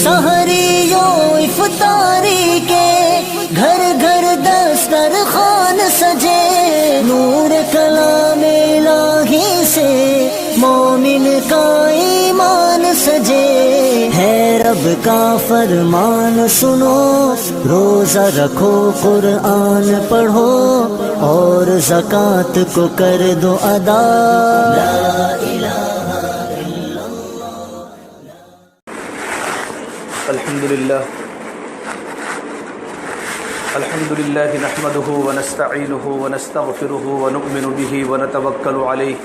سحریوں افطاری کے گھر گھر دسترخوان سجے، نور کلام الہی سے مومن کا ایمان سجے، ہے رب کا فرمان سنو، روزہ رکھو قرآن پڑھو اور زکوٰۃ کو کر دو ادا، لا الہ الا اللہ۔ الحمد لله نحمده ونستعينه ونستغفره ونؤمن به ونتوكل عليه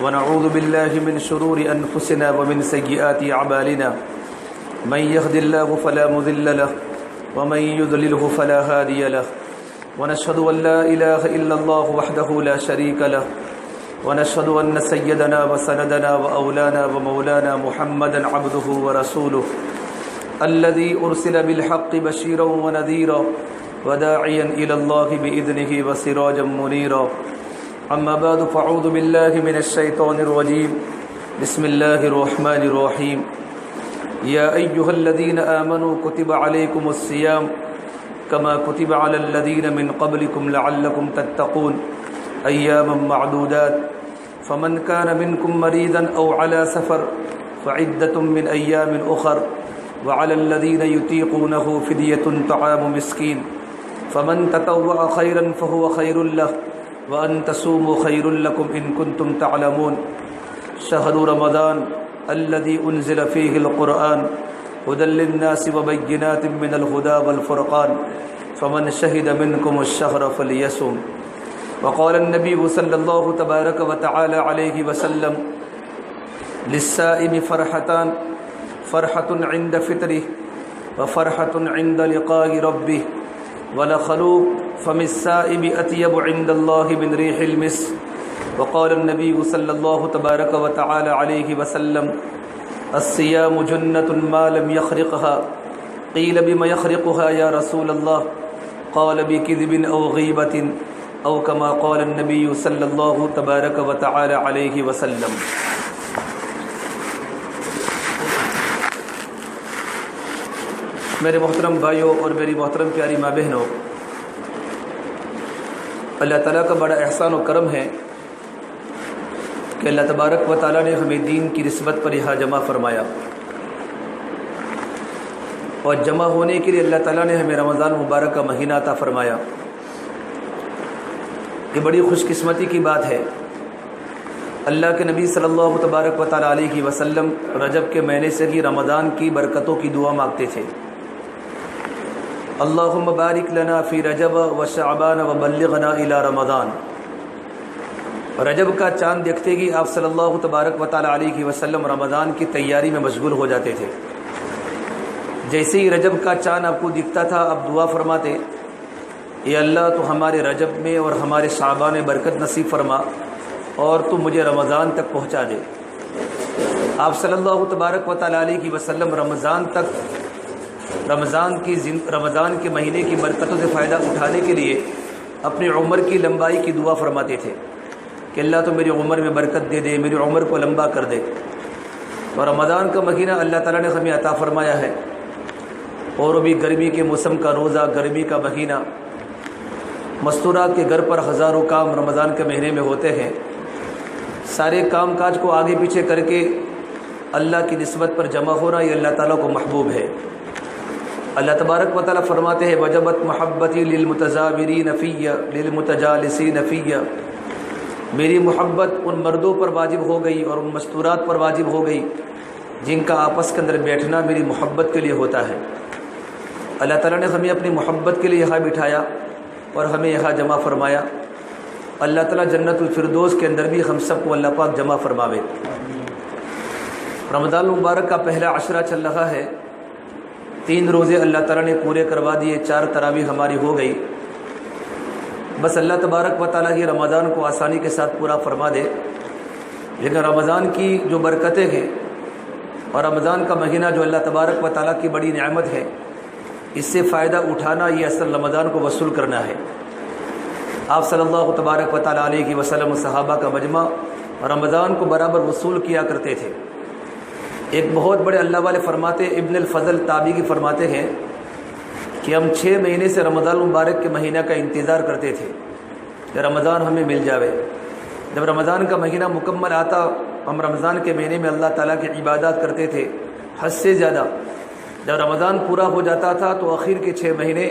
ونعوذ بالله من شرور أنفسنا ومن سيئات أعمالنا، من يهد الله فلا مضل له ومن يضلله فلا هادي له، ونشهد أن لا إله إلا الله وحده لا شريك له، ونشهد أن سيدنا وسندنا وأولانا ومولانا محمدا عبده ورسوله الذي أرسل بالحق بشيرا ونذيرا وداعيا إلى الله بإذنه وسراجا منيرا، أما بعد فأعوذ بالله من الشيطان الرجيم، بسم الله الرحمن الرحيم، يا أيها الذين آمنوا كتب عليكم الصيام كما كتب على الذين من قبلكم لعلكم تتقون أياما معدودات، فمن كان منكم مريضا أو على سفر فعدة من أيام أخر، وعلى الذين يطيقونه فدية طعام مسكين، فمن تطوع خيرا فهو خير له، وأن تصوموا خير لكم إن كنتم تعلمون، شهر رمضان الذي أنزل فيه القرآن هدى للناس وبينات من الهدى والفرقان، فمن شهد منكم الشهر فليصم، وقال النبي صلى الله تبارك وتعالى عليه وسلم للصائم فرحتان، فرحة عند فطره وفرحة عند لقاء ربه، ولخلوق فم الصائم أطيب عند الله من ريح المسك، وقال النبي صلى الله تبارك وتعالى عليه وسلم الصيام جنة ما لم يخرقها، قيل بما يخرقها يا رسول الله، قال بكذب أو غيبة، أو كما قال النبي صلى الله تبارك وتعالى عليه وسلم۔ میرے محترم بھائیوں اور میری محترم پیاری ماں بہنوں، اللہ تعالیٰ کا بڑا احسان و کرم ہے کہ اللہ تبارک و تعالیٰ نے ہمیں دین کی نسبت پر یہاں جمع فرمایا، اور جمع ہونے کے لیے اللہ تعالیٰ نے ہمیں رمضان مبارک کا مہینہ عطا فرمایا۔ یہ بڑی خوش قسمتی کی بات ہے۔ اللہ کے نبی صلی اللہ تبارک و تعالیٰ علیہ وسلم رجب کے مہینے سے ہی رمضان کی برکتوں کی دعا مانگتے تھے، اللہم بارک لنا فی رجب و شعبان و بلغنا الی رمضان۔ رجب کا چاند دیکھتے ہی آپ صلی اللہ تبارک و تعالیٰ علیہ وسلم رمضان کی تیاری میں مشغول ہو جاتے تھے۔ جیسے ہی رجب کا چاند آپ کو دکھتا تھا، آپ دعا فرماتے، اے اللہ تو ہمارے رجب میں اور ہمارے شعبان میں برکت نصیب فرما، اور تو مجھے رمضان تک پہنچا دے۔ آپ صلی اللہ تبارک و تعالیٰ علیہ وسلم رمضان کے مہینے کی برکتوں سے فائدہ اٹھانے کے لیے اپنی عمر کی لمبائی کی دعا فرماتے تھے کہ اللہ تو میری عمر میں برکت دے دے، میری عمر کو لمبا کر دے۔ اور رمضان کا مہینہ اللہ تعالیٰ نے ہمیں عطا فرمایا ہے، اور بھی گرمی کے موسم کا روزہ، گرمی کا مہینہ، مستورات کے گھر پر ہزاروں کام رمضان کے مہینے میں ہوتے ہیں۔ سارے کام کاج کو آگے پیچھے کر کے اللہ کی نسبت پر جمع ہونا یہ اللہ تعالیٰ کو محبوب ہے۔ اللہ تبارک و تعالیٰ فرماتے ہیں وجبت محبتی للمتزاورین فیہ للمتجالسین فیہ، میری محبت ان مردوں پر واجب ہو گئی اور ان مستورات پر واجب ہو گئی جن کا آپس کے اندر بیٹھنا میری محبت کے لیے ہوتا ہے۔ اللہ تعالیٰ نے ہمیں اپنی محبت کے لیے یہاں بٹھایا اور ہمیں یہاں جمع فرمایا۔ اللہ تعالیٰ جنت الفردوس کے اندر بھی ہم سب کو اللہ پاک جمع فرماوے۔ رمضان المبارک کا پہلا عشرہ چل رہا ہے، 3 روزے اللہ تعالیٰ نے پورے کروا دیے، 4 تراویح ہماری ہو گئی۔ بس اللہ تبارک و تعالیٰ ہی رمضان کو آسانی کے ساتھ پورا فرما دے۔ لیکن رمضان کی جو برکتیں ہیں اور رمضان کا مہینہ جو اللہ تبارک و تعالیٰ کی بڑی نعمت ہے، اس سے فائدہ اٹھانا یہ اصل رمضان کو وصول کرنا ہے۔ آپ صلی اللہ تبارک و تعالیٰ علیہ وسلم صحابہ کا مجمع رمضان کو برابر وصول کیا کرتے تھے۔ ایک بہت بڑے اللہ والے فرماتے ابن الفضل تابعی کی فرماتے ہیں کہ ہم 6 مہینے سے رمضان المبارک کے مہینہ کا انتظار کرتے تھے کہ رمضان ہمیں مل جاوے۔ جب رمضان کا مہینہ مکمل آتا ہم رمضان کے مہینے میں اللہ تعالیٰ کی عبادات کرتے تھے حد سے زیادہ۔ جب رمضان پورا ہو جاتا تھا تو آخر کے 6 مہینے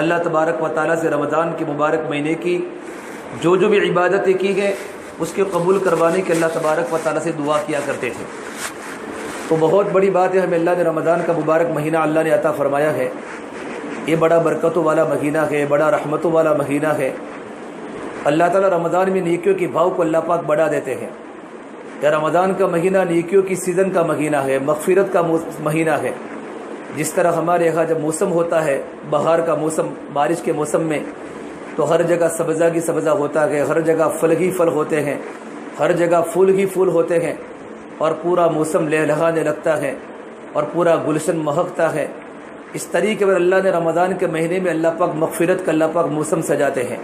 اللہ تبارک و تعالیٰ سے رمضان کے مبارک مہینے کی جو بھی عبادتیں کی گئیں اس کے قبول کروانے کے اللہ تبارک و تعالیٰ سے دعا کیا کرتے تھے۔ تو بہت بڑی بات ہے ہمیں اللہ نے رمضان کا مبارک مہینہ اللہ نے عطا فرمایا ہے۔ یہ بڑا برکتوں والا مہینہ ہے، بڑا رحمتوں والا مہینہ ہے۔ اللہ تعالیٰ رمضان میں نیکیوں کی بھاؤ کو اللہ پاک بڑھا دیتے ہیں۔ یہ رمضان کا مہینہ نیکیوں کی سیزن کا مہینہ ہے، مغفرت کا مہینہ ہے۔ جس طرح ہمارے یہاں جب موسم ہوتا ہے بہار کا موسم، بارش کے موسم میں، تو ہر جگہ سبزہ کی سبزہ ہوتا ہے، ہر جگہ پھل ہی پھل ہوتے ہیں، ہر جگہ پھول ہی پھول ہوتے ہیں، اور پورا موسم لہلہانے لگتا ہے اور پورا گلشن مہکتا ہے۔ اس طریقے پر اللہ نے رمضان کے مہینے میں اللہ پاک مغفرت کا اللہ پاک موسم سجاتے ہیں۔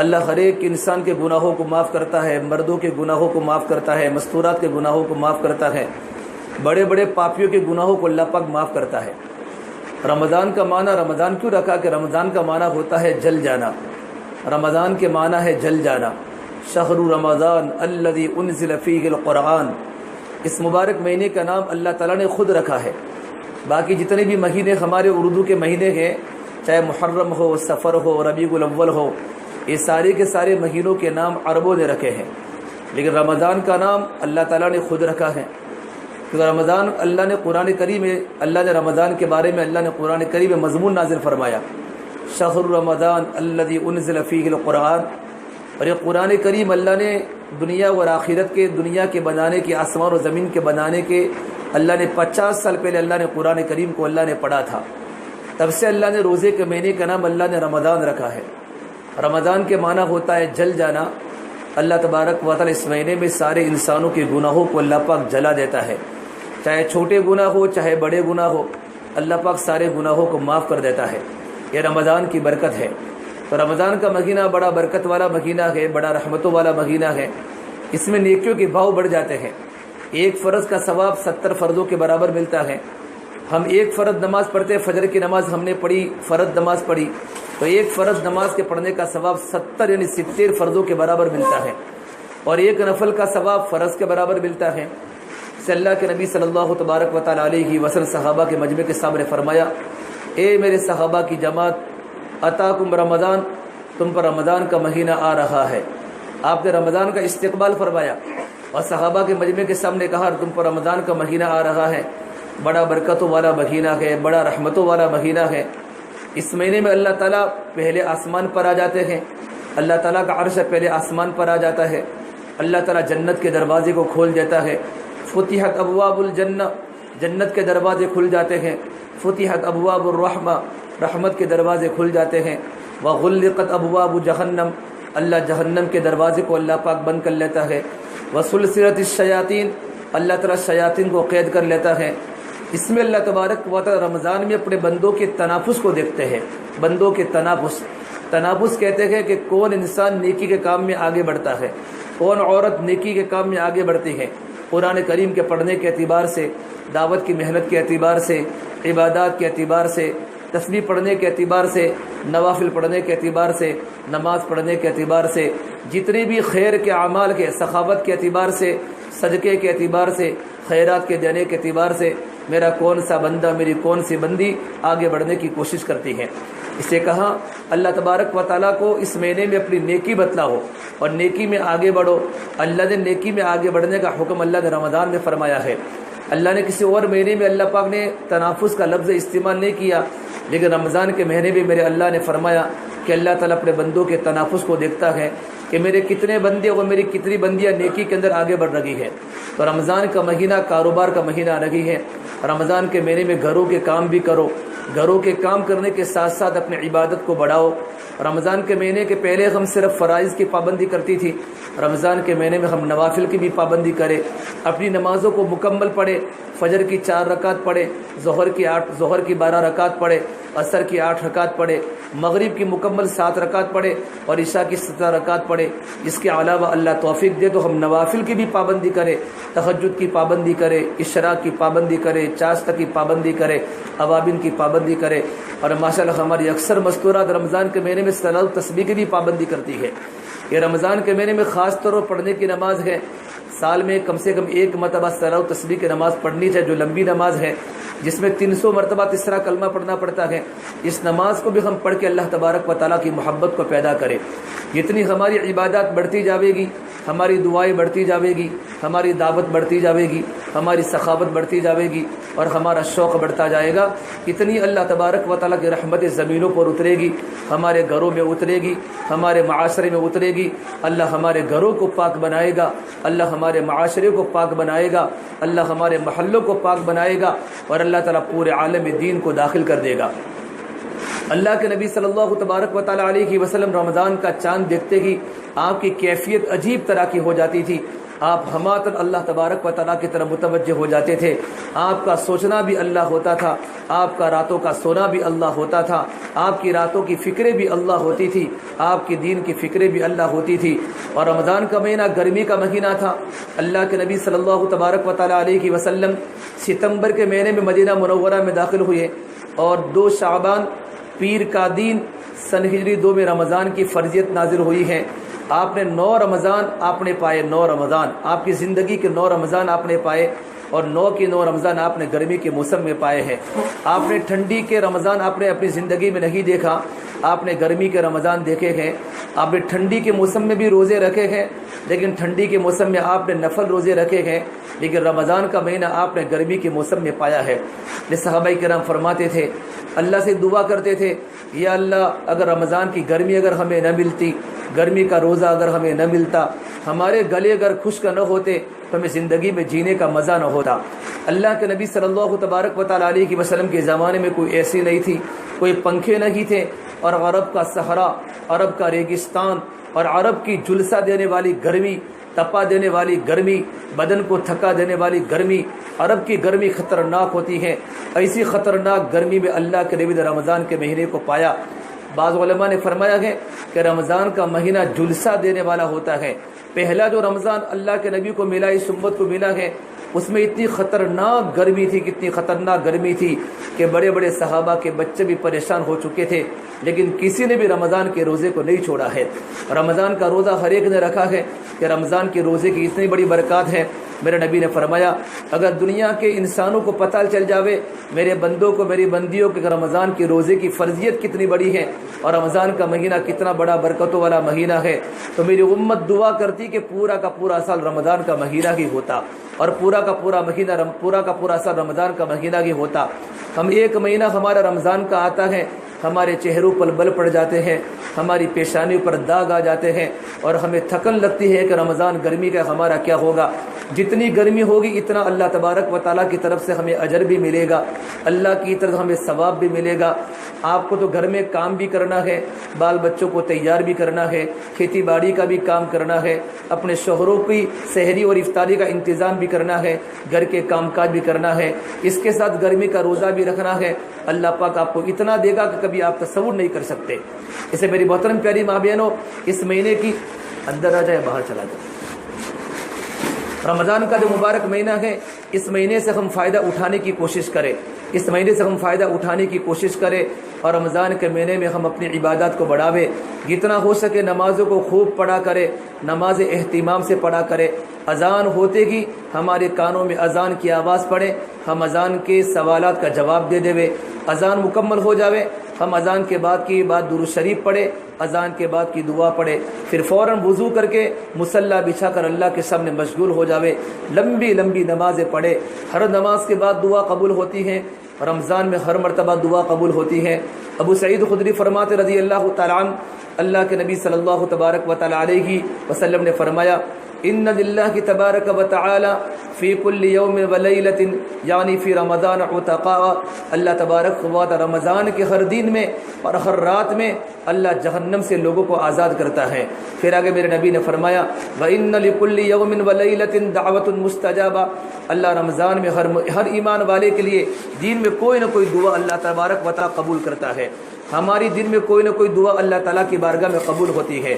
اللہ ہر ایک انسان کے گناہوں کو معاف کرتا ہے، مردوں کے گناہوں کو معاف کرتا ہے، مستورات کے گناہوں کو معاف کرتا ہے، بڑے بڑے پاپیوں کے گناہوں کو اللہ پاک معاف کرتا ہے۔ رمضان کا معنی رمضان کیوں رکھا کہ رمضان کا معنی ہوتا ہے جل جانا۔ رمضان کے معنی ہے جل جانا۔ شہر رمضان الذی انزل فیہ القرآن، اس مبارک مہینے کا نام اللہ تعالیٰ نے خود رکھا ہے۔ باقی جتنے بھی مہینے ہمارے اردو کے مہینے ہیں، چاہے محرم ہو، سفر ہو، ربیع الاول ہو، یہ سارے کے سارے مہینوں کے نام عربوں نے رکھے ہیں، لیکن رمضان کا نام اللہ تعالیٰ نے خود رکھا ہے۔ کیونکہ رمضان اللہ نے قرآن کریم میں اللہ نے رمضان کے بارے میں اللہ نے قرآن کریم میں مضمون نازل فرمایا، شہر رمضان الذی انزل فیہ القرآن۔ اور یہ قرآن کریم اللہ نے دنیا اور آخرت کے، دنیا کے بنانے کے، آسمان و زمین کے بنانے کے، اللہ نے 50 سال پہلے اللہ نے قرآن کریم کو اللہ نے پڑھا تھا۔ تب سے اللہ نے روزے کے مہینے کا نام اللہ نے رمضان رکھا ہے۔ رمضان کے معنی ہوتا ہے جل جانا۔ اللہ تبارک و تعالی اس مہینے میں سارے انسانوں کے گناہوں کو اللہ پاک جلا دیتا ہے، چاہے چھوٹے گناہ ہو چاہے بڑے گناہ ہو، اللہ پاک سارے گناہوں کو معاف کر دیتا ہے۔ یہ رمضان کی برکت ہے۔ تو رمضان کا مہینہ بڑا برکت والا مہینہ ہے، بڑا رحمتوں والا مہینہ ہے۔ اس میں نیکیوں کے بھاؤ بڑھ جاتے ہیں۔ ایک فرض کا ثواب 70 فرضوں کے برابر ملتا ہے۔ ہم ایک فرض نماز پڑھتے، فجر کی نماز ہم نے پڑھی، فرض نماز پڑھی، تو ایک فرض نماز کے پڑھنے کا ثواب 70 یعنی 70 فرضوں کے برابر ملتا ہے، اور ایک نفل کا ثواب فرض کے برابر ملتا ہے۔ سے اللہ کے نبی صلی اللہ تبارک و تعالی علیہ وسلم صحابہ کے مجمع کے سامنے فرمایا، اے میرے صحابہ کی جماعت، اتاکم رمضان، تم پر رمضان کا مہینہ آ رہا ہے۔ آپ نے رمضان کا استقبال فرمایا اور صحابہ کے مجمع کے سامنے کہا تم پر رمضان کا مہینہ آ رہا ہے، بڑا برکتوں والا مہینہ ہے، بڑا رحمتوں والا مہینہ ہے۔ اس مہینے میں اللہ تعالیٰ پہلے آسمان پر آ جاتے ہیں، اللہ تعالیٰ کا عرش پہلے آسمان پر آ جاتا ہے، اللہ تعالیٰ جنت کے دروازے کو کھول دیتا ہے۔ فتحت ابواب الجنہ، جنت کے دروازے کھل جاتے ہیں۔ فتحت ابواب الرحمہ، رحمت کے دروازے کھل جاتے ہیں۔ وغلقت ابواب جہنم، اللہ جہنم کے دروازے کو اللہ پاک بند کر لیتا ہے۔ وسلسلت الشیاطین، اللہ تعالیٰ شیاطین کو قید کر لیتا ہے۔ اس میں اللہ تبارک و تعالی رمضان میں اپنے بندوں کے تنافس کو دیکھتے ہیں۔ بندوں کے تنافس کہتے ہیں کہ کون انسان نیکی کے کام میں آگے بڑھتا ہے، کون عورت نیکی کے کام میں آگے بڑھتی ہے، قرآن کریم کے پڑھنے کے اعتبار سے، دعوت کی محنت کے اعتبار سے، عبادات کے اعتبار سے، تسبیح پڑھنے کے اعتبار سے، نوافل پڑھنے کے اعتبار سے، نماز پڑھنے کے اعتبار سے، جتنے بھی خیر کے اعمال کے، سخاوت کے اعتبار سے، صدقے کے اعتبار سے، خیرات کے دینے کے اعتبار سے میرا کون سا بندہ، میری کون سی بندی آگے بڑھنے کی کوشش کرتی ہے۔ اسے کہا اللہ تبارک و تعالیٰ کو اس مہینے میں اپنی نیکی بتلاؤ اور نیکی میں آگے بڑھو۔ اللہ نے نیکی میں آگے بڑھنے کا حکم اللہ نے رمضان میں فرمایا ہے۔ اللہ نے کسی اور مہینے میں اللہ پاک نے تنافس کا لفظ استعمال نہیں کیا، لیکن رمضان کے مہینے میں میرے اللہ نے فرمایا کہ اللہ تعالیٰ اپنے بندوں کے تنافس کو دیکھتا ہے کہ میرے کتنے بندے اور میری کتنی بندیاں نیکی کے اندر آگے بڑھ رہی ہے۔ تو رمضان کا مہینہ کاروبار کا مہینہ رہی ہے، رمضان کے مہینے میں گھروں کے کام بھی کرو، گھروں کے کام کرنے کے ساتھ ساتھ اپنی عبادت کو بڑھاؤ۔ رمضان کے مہینے کے پہلے ہم صرف فرائض کی پابندی کرتی تھی، رمضان کے مہینے میں ہم نوافل کی بھی پابندی کریں، اپنی نمازوں کو مکمل پڑھے، فجر کی 4 رکعت پڑھے، ظہر کی 12 رکعت پڑھے، عصر کی 8 رکعت پڑھے، مغرب کی مکمل 7 رکعت پڑھے اور عشاء کی 17 رکعت پڑھے۔ اس کے علاوہ اللہ توفیق دے تو ہم نوافل کی بھی پابندی کریں، تہجد کی پابندی کریں، اشراق کی پابندی کریں، چاشت کی پابندی کریں، اوابین کی پابندی کریں۔ اور ماشاءاللہ ہماری اکثر مستورات رمضان کے مہینے میں صلاۃ التسبیح کی بھی پابندی کرتی ہے۔ یہ رمضان کے مہینے میں خاص طور پر پڑھنے کی نماز ہے، سال میں کم سے کم 1 مرتبہ صلاۃ التسبیح کی نماز پڑھنی چاہیے، جو لمبی نماز ہے جس میں 300 مرتبہ تیسرا کلمہ پڑھنا پڑتا ہے۔ اس نماز کو بھی ہم پڑھ کے اللہ تبارک و تعالیٰ کی محبت کو پیدا کریں۔ جتنی ہماری عبادات بڑھتی جاوے گی، ہماری دعائیں بڑھتی جاوے گی، ہماری دعوت بڑھتی جاوے گی، ہماری سخاوت بڑھتی جاوے گی اور ہمارا شوق بڑھتا جائے گا، اتنی اللہ تبارک و تعالیٰ کی رحمت زمینوں پر اترے گی، ہمارے گھروں میں اترے گی، ہمارے معاشرے میں اترے گی۔ اللہ ہمارے گھروں کو پاک بنائے گا، اللہ ہمارے معاشرے کو پاک بنائے گا، اللہ ہمارے محلوں کو پاک بنائے گا اور اللہ تعالیٰ پورے عالم دین کو داخل کر دے گا۔ اللہ کے نبی صلی اللہ تبارک و تعالیٰ علیہ وسلم رمضان کا چاند دیکھتے ہی آپ کی کیفیت عجیب طرح کی ہو جاتی تھی، آپ ہماتن اللہ تبارک و تعالیٰ کی طرف متوجہ ہو جاتے تھے، آپ کا سوچنا بھی اللہ ہوتا تھا، آپ کا راتوں کا سونا بھی اللہ ہوتا تھا، آپ کی راتوں کی فکریں بھی اللہ ہوتی تھی، آپ کی دین کی فکریں بھی اللہ ہوتی تھی۔ اور رمضان کا مہینہ گرمی کا مہینہ تھا، اللہ کے نبی صلی اللہ تبارک و تعالیٰ علیہ وسلم ستمبر کے مہینے میں مدینہ منورہ میں داخل ہوئے اور 2 شعبان پیر کا دین سن ہجری 2 میں رمضان کی فرضیت نازل ہوئی ہے۔ آپ نے 9 رمضان آپ نے پائے، 9 رمضان آپ کی زندگی کے 9 رمضان آپ نے پائے اور 9 کے 9 رمضان آپ نے گرمی کے موسم میں پائے ہیں۔ آپ نے ٹھنڈی کے رمضان آپ نے اپنی زندگی میں نہیں دیکھا، آپ نے گرمی کے رمضان دیکھے ہیں۔ آپ نے ٹھنڈی کے موسم میں بھی روزے رکھے ہیں، لیکن ٹھنڈی کے موسم میں آپ نے نفل روزے رکھے ہیں، لیکن رمضان کا مہینہ آپ نے گرمی کے موسم میں پایا ہے۔ صحابہ کرام فرماتے تھے، اللہ سے دعا کرتے تھے، یا اللہ اگر رمضان کی گرمی اگر ہمیں نہ ملتی، گرمی کا روزہ اگر ہمیں نہ ملتا، ہمارے گلے اگر خشک نہ ہوتے تو ہمیں زندگی میں جینے کا مزہ نہ ہوتا۔ اللہ کے نبی صلی اللہ تبارک و تعالیٰ علیہ وسلم کے زمانے میں کوئی ایسی نہیں تھی، کوئی پنکھے نہیں تھے، اور عرب کا صحرا، عرب کا ریگستان اور عرب کی جلسہ دینے والی گرمی، تپا دینے والی گرمی، بدن کو تھکا دینے والی گرمی، عرب کی گرمی خطرناک ہوتی ہے۔ ایسی خطرناک گرمی میں اللہ کے نبی نے رمضان کے مہینے کو پایا۔ بعض علماء نے فرمایا ہے کہ رمضان کا مہینہ جلسہ دینے والا ہوتا ہے۔ پہلا جو رمضان اللہ کے نبی کو ملا، اس امت کو ملا ہے، اس میں اتنی خطرناک گرمی تھی، کتنی خطرناک گرمی تھی کہ بڑے بڑے صحابہ کے بچے بھی پریشان ہو چکے تھے، لیکن کسی نے بھی رمضان کے روزے کو نہیں چھوڑا ہے۔ رمضان کا روزہ ہر ایک نے رکھا ہے کہ رمضان کے روزے کی اتنی بڑی برکات ہے۔ میرے نبی نے فرمایا، اگر دنیا کے انسانوں کو پتہ چل جاوے، میرے بندوں کو، میری بندیوں کہ رمضان کے روزے کی فرضیت کتنی بڑی ہے اور رمضان کا مہینہ کتنا بڑا برکتوں والا مہینہ ہے، تو میری امت دعا کرتی کہ پورا کا پورا سال رمضان کا مہینہ ہی ہوتا اور پورا کا پورا سال رمضان کا مہینہ ہی ہوتا۔ ہم ایک مہینہ ہمارا رمضان کا آتا ہے، ہمارے چہروں پر بل پڑ جاتے ہیں، ہماری پیشانیوں پر داغ آ جاتے ہیں اور ہمیں تھکن لگتی ہے کہ رمضان گرمی کا ہمارا کیا ہوگا۔ جتنی گرمی ہوگی اتنا اللہ تبارک و تعالیٰ کی طرف سے ہمیں اجر بھی ملے گا، اللہ کی طرف ہمیں ثواب بھی ملے گا۔ آپ کو تو گھر میں کام بھی کرنا ہے، بال بچوں کو تیار بھی کرنا ہے، کھیتی باڑی کا بھی کام کرنا ہے، اپنے شوہروں کی سحری اور افطاری کا انتظام بھی کرنا ہے، گھر کے کام کاج بھی کرنا ہے، اس کے ساتھ گرمی کا روزہ بھی رکھنا ہے۔ اللہ پاک آپ کو اتنا دے گا کہ کبھی آپ تصور نہیں کر سکتے۔ اسے میری محترم پیاری ماں بہنوں، اس مہینے کی اندر آ جائے باہر چلا جائے، رمضان کا جو مبارک مہینہ ہے، اس مہینے سے ہم فائدہ اٹھانے کی کوشش کریں، اس مہینے سے ہم فائدہ اٹھانے کی کوشش کریں اور رمضان کے مہینے میں ہم اپنی عبادات کو بڑھاویں، جتنا ہو سکے نمازوں کو خوب پڑھا کرے، نماز اہتمام سے پڑھا کرے۔ اذان ہوتے ہی ہمارے کانوں میں اذان کی آواز پڑے، ہم اذان کے سوالات کا جواب دے دے۔ اذان مکمل ہو جاوے، ہم اذان کے بعد کی بات درود شریف پڑھے، اذان کے بعد کی دعا پڑھے، پھر فوراً وضو کر کے مصلی بچھا کر اللہ کے سامنے مشغول ہو جاوے، لمبی لمبی نمازیں پڑھے۔ ہر نماز کے بعد دعا قبول ہوتی ہے، رمضان میں ہر مرتبہ دعا قبول ہوتی ہے۔ ابو سعید خدری فرماتے رضی اللہ تعالیٰ عنہ، اللہ کے نبی صلی اللہ تبارک و تعالیٰ علیہ وسلم نے فرمایا، ان للہ تبارک و تعالی فی کل یوم و لیلۃ یعنی فی رمضان عتقاء، اللہ تبارک و تعالی رمضان کے ہر دن میں اور ہر رات میں اللہ جہنم سے لوگوں کو آزاد کرتا ہے۔ پھر آگے میرے نبی نے فرمایا وَإِنَّ لِكُلِّ يَوْمٍ وَلَيْلَةٍ دَعْوَةٌ مُسْتَجَابَةٌ، اللہ رمضان میں ہر ایمان والے کے لیے دین میں کوئی نہ کوئی دعا اللہ تبارک و تعالی قبول کرتا ہے۔ ہماری دن میں کوئی نہ کوئی دعا اللہ تعالیٰ کی بارگاہ میں قبول ہوتی ہے۔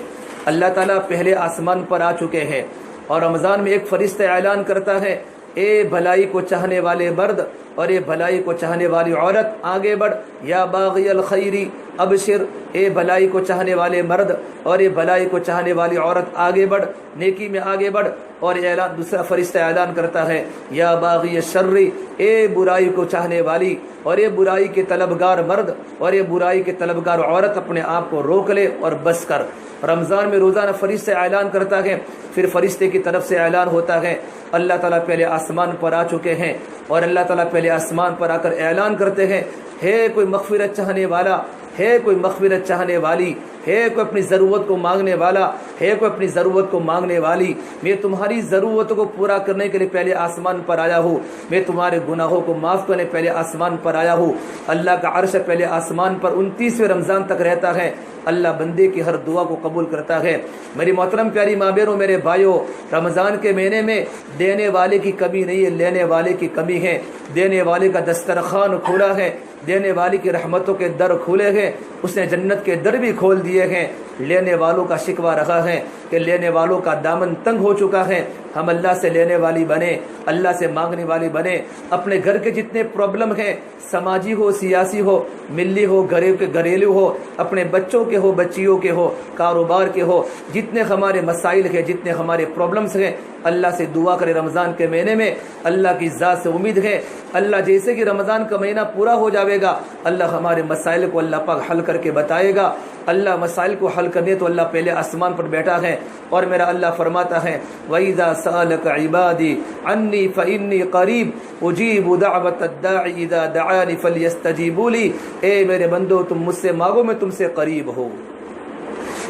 اللہ تعالیٰ پہلے آسمان پر آ چکے ہیں اور رمضان میں ایک فرشتہ اعلان کرتا ہے اے بھلائی کو چاہنے والے مرد اور اے بھلائی کو چاہنے والی عورت آگے بڑھ، یا باغی الخیری ابشر، اے بھلائی کو چاہنے والے مرد اور اے بھلائی کو چاہنے والی عورت آگے بڑھ، نیکی میں آگے بڑھ۔ اور اعلان دوسرا فرشتہ اعلان کرتا ہے یا باغی الشر، اے برائی کو چاہنے والی اور اے برائی کے طلبگار مرد اور اے برائی کے طلبگار عورت اپنے آپ کو روک لے اور بس کر۔ رمضان میں روزانہ فرشتہ اعلان کرتا ہے، پھر فرشتے کی طرف سے اعلان ہوتا ہے اللہ تعالیٰ پہلے آسمان پر آ چکے ہیں اور اللہ تعالیٰ پہلے آسمان پر آ کر اعلان کرتے ہیں ہے کوئی مغفرت چاہنے والا، ہے کوئی مغفرت چاہنے والی، ہے کوئی اپنی ضرورت کو مانگنے والا، ہے کوئی اپنی ضرورت کو مانگنے والی، میں تمہاری ضرورتوں کو پورا کرنے کے لیے پہلے آسمان پر آیا ہوں، میں تمہارے گناہوں کو معاف کرنے پہلے آسمان پر آیا ہوں۔ اللہ کا عرش پہلے آسمان پر 29ویں رمضان تک رہتا ہے، اللہ بندے کی ہر دعا کو قبول کرتا ہے۔ میری محترم پیاری ماں بہنوں، میرے بھائیوں، رمضان کے مہینے میں دینے والے کی کمی نہیں ہے، لینے والے کی کمی ہے۔ دینے والے کا دسترخوان کھلا ہے، دینے والی کی رحمتوں کے در کھلے ہیں، اس نے جنت کے در بھی کھول دیے ہیں۔ لینے والوں کا شکوہ رہا ہے کہ لینے والوں کا دامن تنگ ہو چکا ہے، ہم اللہ سے لینے والی بنے، اللہ سے مانگنے والی بنے۔ اپنے گھر کے جتنے پرابلم ہیں، سماجی ہو، سیاسی ہو، ملی ہو، گھریلو ہو، اپنے بچوں کے ہو، بچیوں کے ہو، کاروبار کے ہو، جتنے ہمارے مسائل ہیں، جتنے ہمارے پرابلمس ہیں، اللہ سے دعا کرے۔ رمضان کے مہینے میں اللہ کی ذات سے امید ہے اللہ جیسے کہ رمضان کا مہینہ پورا ہو جاوے گا، اللہ ہمارے مسائل کو اللہ پاک حل کر کے بتائے گا۔ اللہ مسائل کو حل کرنے تو اللہ پہلے آسمان پر بیٹھا ہے، اور میرا اللہ فرماتا ہے وَإِذَا سَأَلَكَ عِبَادِي عَنِّي فَإِنِّي قَرِيبٌ أُجِيبُ دَعْوَةَ الدَّاعِ إِذَا دَعَانِ فَلْيَسْتَجِيبُوا لِي، اے میرے بندو تم مجھ سے مانگو میں تم سے قریب ہوں۔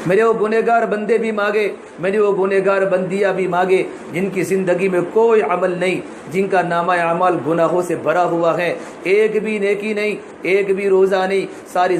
میرے وہ گنہگار بندے بھی مانگے، میری وہ گنہگار بندیاں بھی مانگے جن کی زندگی میں کوئی عمل نہیں، جن کا نامہ اعمال گناہوں سے بھرا ہوا ہے، ایک بھی نیکی نہیں، ایک بھی روزہ نہیں، ساری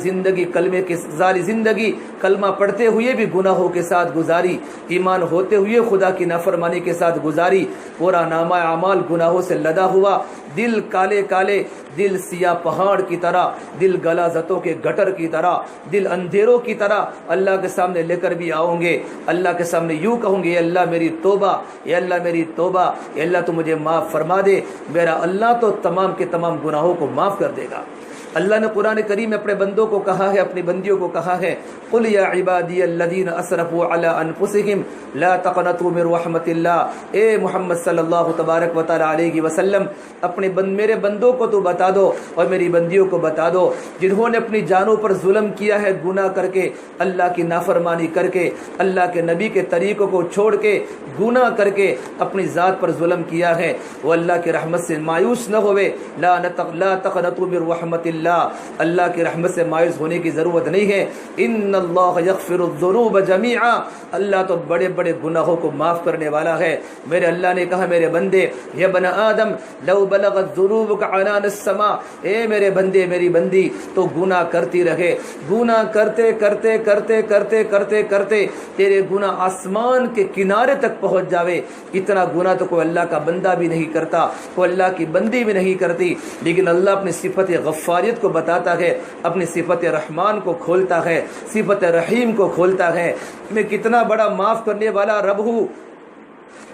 زندگی کلمہ پڑھتے ہوئے بھی گناہوں کے ساتھ گزاری، ایمان ہوتے ہوئے خدا کی نافرمانی کے ساتھ گزاری، پورا نامہ اعمال گناہوں سے لدا ہوا، دل کالے کالے، دل سیاہ پہاڑ کی طرح، دل غلاظتوں کے گٹر کی طرح، دل اندھیروں کی طرح اللہ کے سامنے لے کر بھی آؤں گے۔ اللہ کے سامنے یوں کہوں گے اے اللہ میری توبہ، اے اللہ میری توبہ، اے اللہ تو مجھے معاف فرما دے۔ میرا اللہ تو تمام کے تمام گناہوں کو معاف کر دے گا۔ اللہ نے قرآن کریم میں اپنے بندوں کو کہا ہے، اپنی بندیوں کو کہا ہے قُلْ يَا عِبَادِيَ الَّذِينَ أَسْرَفُوا عَلَىٰ أَنفُسِهِمْ لَا تَقْنَطُوا مِن رَحْمَةِ اللَّهِ، اے محمد صلی اللہ تبارک و تعالیٰ علیہ وسلم اپنے میرے بندوں کو تو بتا دو اور میری بندیوں کو بتا دو جنہوں نے اپنی جانوں پر ظلم کیا ہے، گناہ کر کے، اللہ کی نافرمانی کر کے، اللہ کے نبی کے طریقوں کو چھوڑ کے، گناہ کر کے اپنی ذات پر ظلم کیا ہے، وہ اللہ کی رحمت سے مایوس نہ ہوئے۔ لا تقنطوا من رحمۃ اللہ کی رحمت سے مایوس ہونے کی ضرورت نہیں ہے۔ ان اللہ یغفر الذنوب جميعا، اللہ تو بڑے بڑے گناہوں کو معاف کرنے والا ہے۔ میرے اللہ نے کہا میرے بندے یا بن آدم لو بلغت ذنوبک عنان السماء، اے میرے بندے میری بندی تو گناہ کرتی رہے، گناہ کرتے کرتے کرتے کرتے کرتے کرتے تیرے گناہ آسمان کے کنارے تک پہنچ جاوے۔ اتنا گناہ تو کوئی اللہ کا بندہ بھی نہیں کرتا، کوئی اللہ کی بندی بھی نہیں کرتی، لیکن اللہ اپنی صفت غفاریت کو بتاتا ہے، اپنی صفت رحمان کو کھولتا ہے، صفت رحیم کو کھولتا ہے۔ میں کتنا بڑا معاف کرنے والا رب ہوں،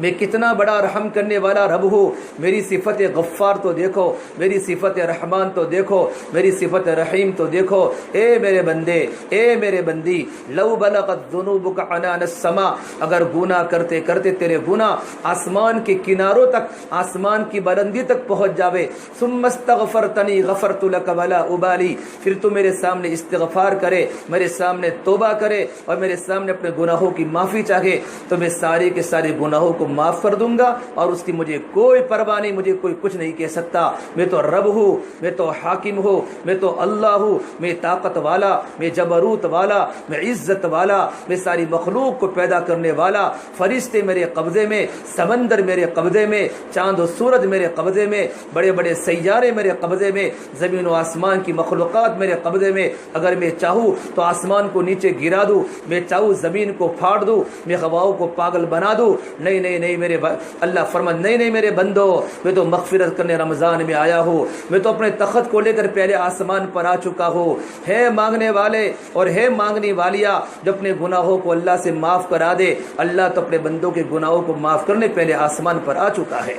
میں کتنا بڑا رحم کرنے والا رب ہوں۔ میری صفت غفار تو دیکھو، میری صفت رحمان تو دیکھو، میری صفت رحیم تو دیکھو۔ اے میرے بندے، اے میرے بندی، لو بلغت ذنوبک عنان السماء، اگر گناہ کرتے کرتے تیرے گناہ آسمان کے کناروں تک، آسمان کی بلندی تک پہنچ جاوے، ثم استغفرتنی غفرت لک ولا ابالی، پھر تو میرے سامنے استغفار کرے، میرے سامنے توبہ کرے اور میرے سامنے اپنے گناہوں کی معافی چاہے، تو میں سارے کے سارے گناہوں گناہوں کو معاف کر دوں گا اور اس کی مجھے کوئی پرواہ نہیں, مجھے کوئی کچھ نہیں کہہ سکتا. میں تو رب ہوں, میں تو حاکم ہوں, میں تو اللہ ہوں, میں طاقت والا, میں جبروت والا, میں عزت والا, میں ساری مخلوق کو پیدا کرنے والا. فرشتے میرے قبضے میں, سمندر میرے قبضے میں, چاند و سورج میرے قبضے میں, بڑے بڑے سیارے میرے قبضے میں, زمین و آسمان کی مخلوقات میرے قبضے میں. اگر میں چاہوں تو آسمان کو نیچے گرا دوں, میں چاہوں زمین کو پھاڑ دوں, میں ہواؤں کو پاگل بنا دوں. نہیں نہیں نہیں میرے اللہ فرمان, نہیں نہیں میرے بندو, میں تو مغفرت کرنے رمضان میں آیا ہوں. میں تو اپنے تخت کو لے کر پہلے آسمان پر آ چکا ہوں. ہے مانگنے والے اور ہے مانگنے والیا جو اپنے گناہوں کو اللہ سے معاف کرا دے. اللہ تو اپنے بندوں کے گناہوں کو معاف کرنے پہلے آسمان پر آ چکا ہے.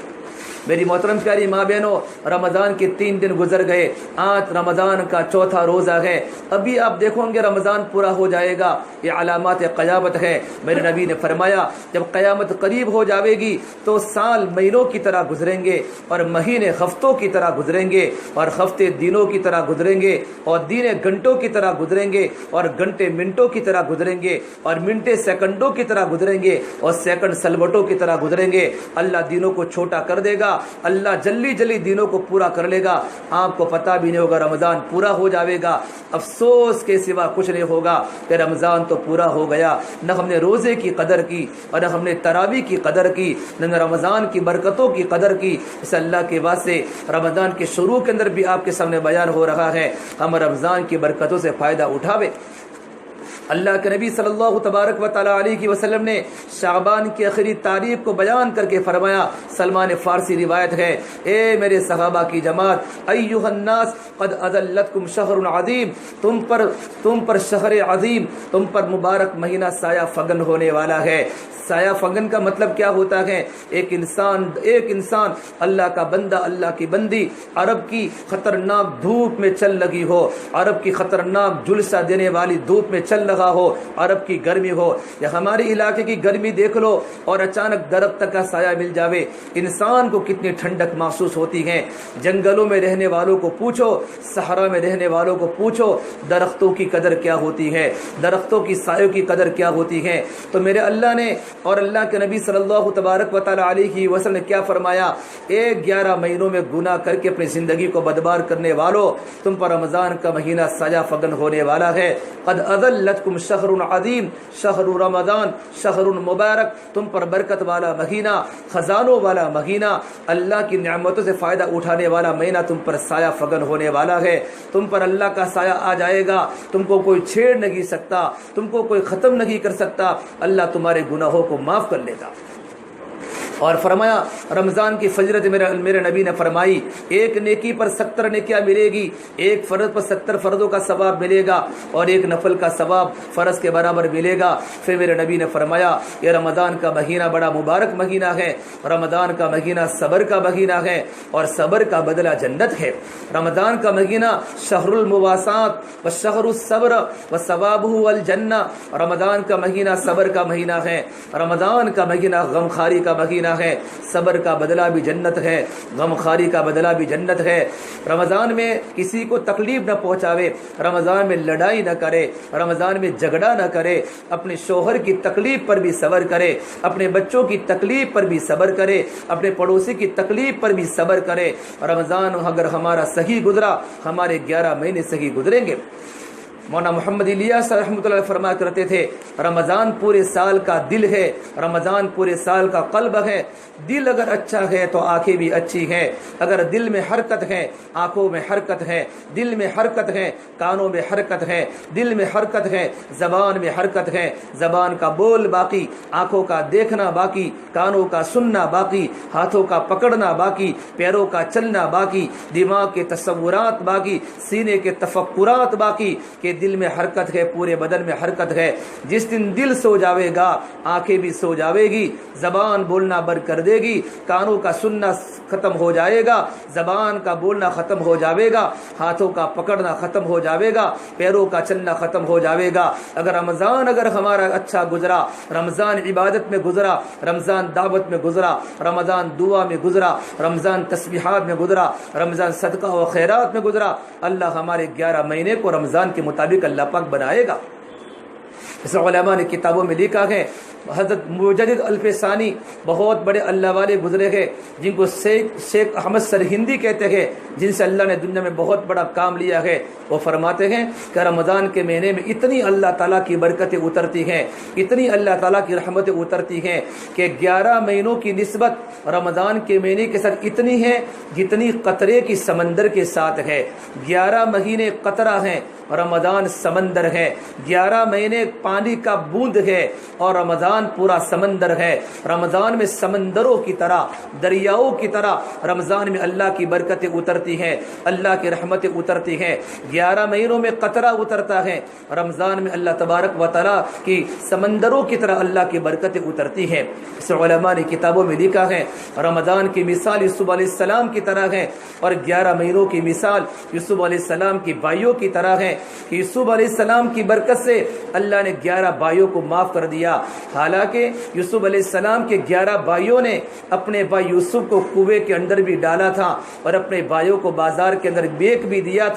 میری محترم پیاری ماں بہنوں, رمضان کے 3 دن گزر گئے, آج رمضان کا چوتھا روزہ ہے. ابھی آپ دیکھو گے رمضان پورا ہو جائے گا, یہ علامات قیامت ہے. میرے نبی نے فرمایا جب قیامت قریب ہو جاوے گی تو سال مہینوں کی طرح گزریں گے اور مہینے ہفتوں کی طرح گزریں گے اور ہفتے دنوں کی طرح گزریں گے اور دن گھنٹوں کی طرح گزریں گے اور گھنٹے منٹوں کی طرح گزریں گے اور منٹے سیکنڈوں کی طرح گزریں گے اور سیکنڈ سلوٹوں کی طرح گزریں گے. اللہ دنوں کو چھوٹا کر دے گا, اللہ جلدی جلدی دنوں کو پورا کر لے گا. آپ کو پتہ بھی نہیں ہوگا رمضان پورا ہو جاوے گا. افسوس کے سوا کچھ نہیں ہوگا کہ رمضان تو پورا ہو گیا. نہ ہم نے روزے کی قدر کی اور نہ ہم نے تراویح کی قدر کی, نہ رمضان کی برکتوں کی قدر کی. اس اللہ کے واسطے رمضان کے شروع کے اندر بھی آپ کے سامنے بیان ہو رہا ہے, ہم رمضان کی برکتوں سے فائدہ اٹھاوے. اللہ کے نبی صلی اللہ تبارک و تعالی علیہ وسلم نے شعبان کی آخری تاریخ کو بیان کر کے فرمایا, سلمان فارسی روایت ہے, اے میرے صحابہ کی جماعت, ایھا الناس قد اذلتکم شہر عظیم, تم پر شہر عظیم, تم پر مبارک مہینہ سایہ فگن ہونے والا ہے. سایہ فگن کا مطلب کیا ہوتا ہے؟ ایک انسان اللہ کا بندہ, اللہ کی بندی عرب کی خطرناک دھوپ میں چل لگی ہو, عرب کی خطرناک جھلسہ دینے والی دھوپ میں چل رہا ہو, عرب کی گرمی ہو یا ہمارے علاقے کی گرمی دیکھ لو اور اچانک درخت کا سایہ مل جاوے, انسان کو کتنی ٹھنڈک محسوس ہوتی ہے. جنگلوں میں رہنے والوں کو پوچھو, صحرا میں رہنے والوں کو پوچھو, درختوں کی قدر کیا ہوتی ہے, درختوں کی سایوں کی قدر کیا ہوتی ہے. تو میرے اللہ نے اور اللہ کے نبی صلی اللہ تبارک و تعالی علیہ وسلم نے کیا فرمایا, 11 مہینوں میں گناہ کر کے اپنی زندگی کو بدبار کرنے والوں, تم پر رمضان کا مہینہ سایہ فگن ہونے والا ہے. قد اذلتکم شہر عظیم, شہر رمضان شہر مبارک, تم پر برکت والا مہینہ, خزانوں والا مہینہ, اللہ کی نعمتوں سے فائدہ اٹھانے والا مہینہ تم پر سایہ فگن ہونے والا ہے. تم پر اللہ کا سایہ آ جائے گا, تم کو کوئی چھیڑ نہیں سکتا, تم کو کوئی ختم نہیں کر سکتا. اللہ تمہارے گناہوں کو معاف کر لے گا. اور فرمایا رمضان کی فضیلت میرے نبی نے فرمائی, ایک نیکی پر 70 نیکیاں ملے گی, ایک فرض پر 70 فرضوں کا ثواب ملے گا اور ایک نفل کا ثواب فرض کے برابر ملے گا. پھر میرے نبی نے فرمایا یہ رمضان کا مہینہ بڑا مبارک مہینہ ہے, رمضان کا مہینہ صبر کا مہینہ ہے اور صبر کا بدلہ جنت ہے. رمضان کا مہینہ شہر المواسات و شہر الصبر و ثوابہ الجنہ, رمضان کا مہینہ صبر کا مہینہ ہے, رمضان کا مہینہ غمخاری کا مہینہ ہے, صبر کا بدلہ بھی جنت ہے, غمخاری کا بدلہ بھی جنت ہے. رمضان میں کسی کو تکلیف نہ پہنچاوے, رمضان میں لڑائی نہ کرے, رمضان میں جھگڑا نہ کرے, اپنے شوہر کی تکلیف پر بھی صبر کرے, اپنے بچوں کی تکلیف پر بھی صبر کرے, اپنے پڑوسی کی تکلیف پر بھی صبر کرے. رمضان اگر ہمارا صحیح گزرا, ہمارے 11 مہینے صحیح گزریں گے. مولانا محمد الیاس رحمۃ اللہ فرمایا کرتے تھے, رمضان پورے سال کا دل ہے, رمضان پورے سال کا قلب ہے. دل اگر اچھا ہے تو آنکھیں بھی اچھی ہیں, اگر دل میں حرکت ہے آنکھوں میں حرکت ہے, دل میں حرکت ہے کانوں میں حرکت ہے, دل میں حرکت ہے زبان میں حرکت ہے, زبان کا بول باقی, آنکھوں کا دیکھنا باقی, کانوں کا سننا باقی, ہاتھوں کا پکڑنا باقی, پیروں کا چلنا باقی, دماغ کے تصورات باقی, سینے کے تفکرات باقی, کہ دل میں حرکت ہے, پورے بدن میں حرکت ہے. جس دن دل سو جاوے گا آنکھیں بھی سو جاوے گی, زبان بولنا بند کر دے گی, کانوں کا سننا ختم ہو جائے گا, زبان کا بولنا ختم ہو جاوے گا, ہاتھوں کا پکڑنا ختم ہو جاوے گا, پیروں کا چلنا ختم ہو جاوے گا. اگر رمضان اگر ہمارا اچھا گزرا, رمضان عبادت میں گزرا, رمضان دعوت میں گزرا, رمضان دعا میں گزرا, رمضان تسبیحات میں گزرا, رمضان صدقہ و خیرات میں گزرا, اللہ ہمارے 11 مہینے کو رمضان کے مطابق اللہ پاک بنائے گا. اس علماء نے کتابوں میں لکھا ہے، حضرت مجدد الفسانی بہت بڑے اللہ والے گزرے ہیں جن کو شیخ احمد سرہندی کہتے ہیں، جن سے اللہ نے دنیا میں بہت بڑا کام لیا ہے۔ وہ فرماتے ہیں کہ رمضان کے مہینے میں اتنی اللہ تعالیٰ کی برکتیں اترتی ہیں، اتنی اللہ تعالیٰ کی رحمتیں اترتی ہیں کہ 11 مہینوں کی نسبت رمضان کے مہینے کے ساتھ اتنی ہے جتنی قطرے کی سمندر کے ساتھ ہے۔ 11 مہینے قطرہ ہیں، رمضان سمندر ہے۔ 11 مہینے پانی کا بوند ہے اور رمضان پورا سمندر ہے۔ رمضان میں سمندروں کی طرح، دریاؤں کی طرح رمضان میں اللہ کی برکتیں اترتی ہیں، اللہ کی رحمتیں اترتی ہیں۔ 11 مہینوں میں قطرہ اترتا ہے، رمضان میں اللہ تبارک و تعالیٰ کی سمندروں کی طرح اللہ کی برکتیں اترتی ہیں۔ اس علماء نے کتابوں میں لکھا ہے رمضان کی مثال یوسف علیہ السلام کی طرح ہے اور 11 مہینوں کی مثال یوسف علیہ السلام کی بھائیوں کی طرح ہے کہ یوسف علیہ السلام کی برکت سے اللہ نے 11 بھائیوں کو معاف کر دیا۔ حالانکہ یوسف علیہ السلام کے 11 بھائیوں نے اپنے بھائی یوسف کو کنویں کے اندر بھی ڈالا تھا اور اپنے بھائیوں کو بازار کے اندر بیچ بھی دیا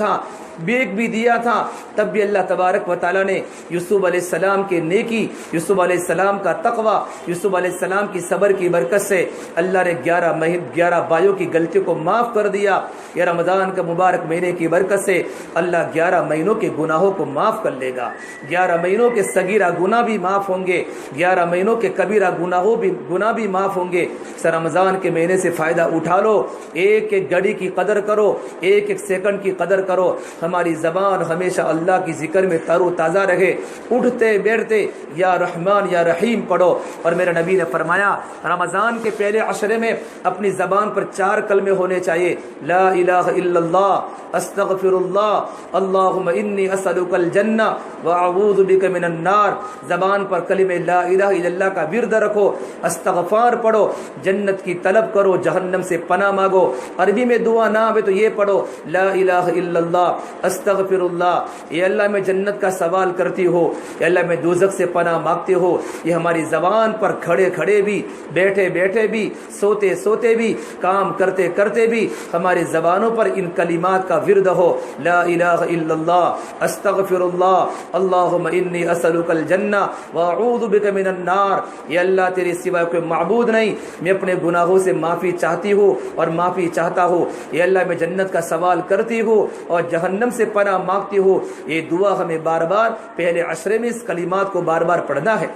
تھا، تب بھی اللہ تبارک و تعالیٰ نے یوسف علیہ السلام کے نیکی، یوسف علیہ السلام کا تقوی، یوسف علیہ السلام کی صبر کی برکت سے اللہ نے 11 بھائیوں کی غلطیوں کو معاف کر دیا۔ یہ رمضان کا مبارک مہینے کی برکت سے اللہ 11 مہینوں کے گناہوں کو معاف کر لے گا۔ 11 مہینوں کے صغیرہ گناہ بھی معاف ہوں گے، 11 مہینوں کے کبیرہ گناہ بھی معاف ہوں گے۔ رمضان کے مہینے سے فائدہ اٹھا لو، ایک ایک گھڑی کی قدر کرو، ایک ایک سیکنڈ کی قدر کرو۔ ہماری زبان ہمیشہ اللہ کی ذکر میں تر و تازہ رہے، اٹھتے بیٹھتے یا رحمان یا رحیم پڑھو۔ اور میرے نبی نے فرمایا رمضان کے پہلے عشرے میں اپنی زبان پر 4 کلمے ہونے چاہیے، لا الہ الا اللہ، استغفر اللہ، اللہم انی اسألک الجنہ واعوذ بک من النار۔ زبان پر کلمہ لا الہ الا اللہ کا ورد رکھو، استغفار پڑھو، جنت کی طلب کرو، جہنم سے پناہ مانگو۔ عربی میں دعا نہ آئے تو یہ پڑھو، لا الہ الا اللہ، استغفر اللہ، یہ اللہ میں جنت کا سوال کرتی ہو، یہ اللہ میں دوزخ سے پناہ مانگتے ہو۔ یہ ہماری زبان پر کھڑے کھڑے بھی، بیٹھے بیٹھے بھی، سوتے سوتے بھی، کام کرتے کرتے بھی ہماری زبانوں پر ان کلمات کا ورد ہو، لا الہ الا اللہ، استغفر اللہ، اللہم انی اسألک الجنہ واعوذ بک من النار۔ یہ اللہ تیرے سوا کوئی معبود نہیں، میں اپنے گناہوں سے معافی چاہتی ہوں اور معافی چاہتا ہوں۔ یہ اللہ میں جنت کا سوال کرتی ہوں اور جہنم سے پناہ مانگتی ہوں۔ یہ دعا ہمیں بار بار پہلے عشرے میں اس کلمات کو بار بار پڑھنا ہے۔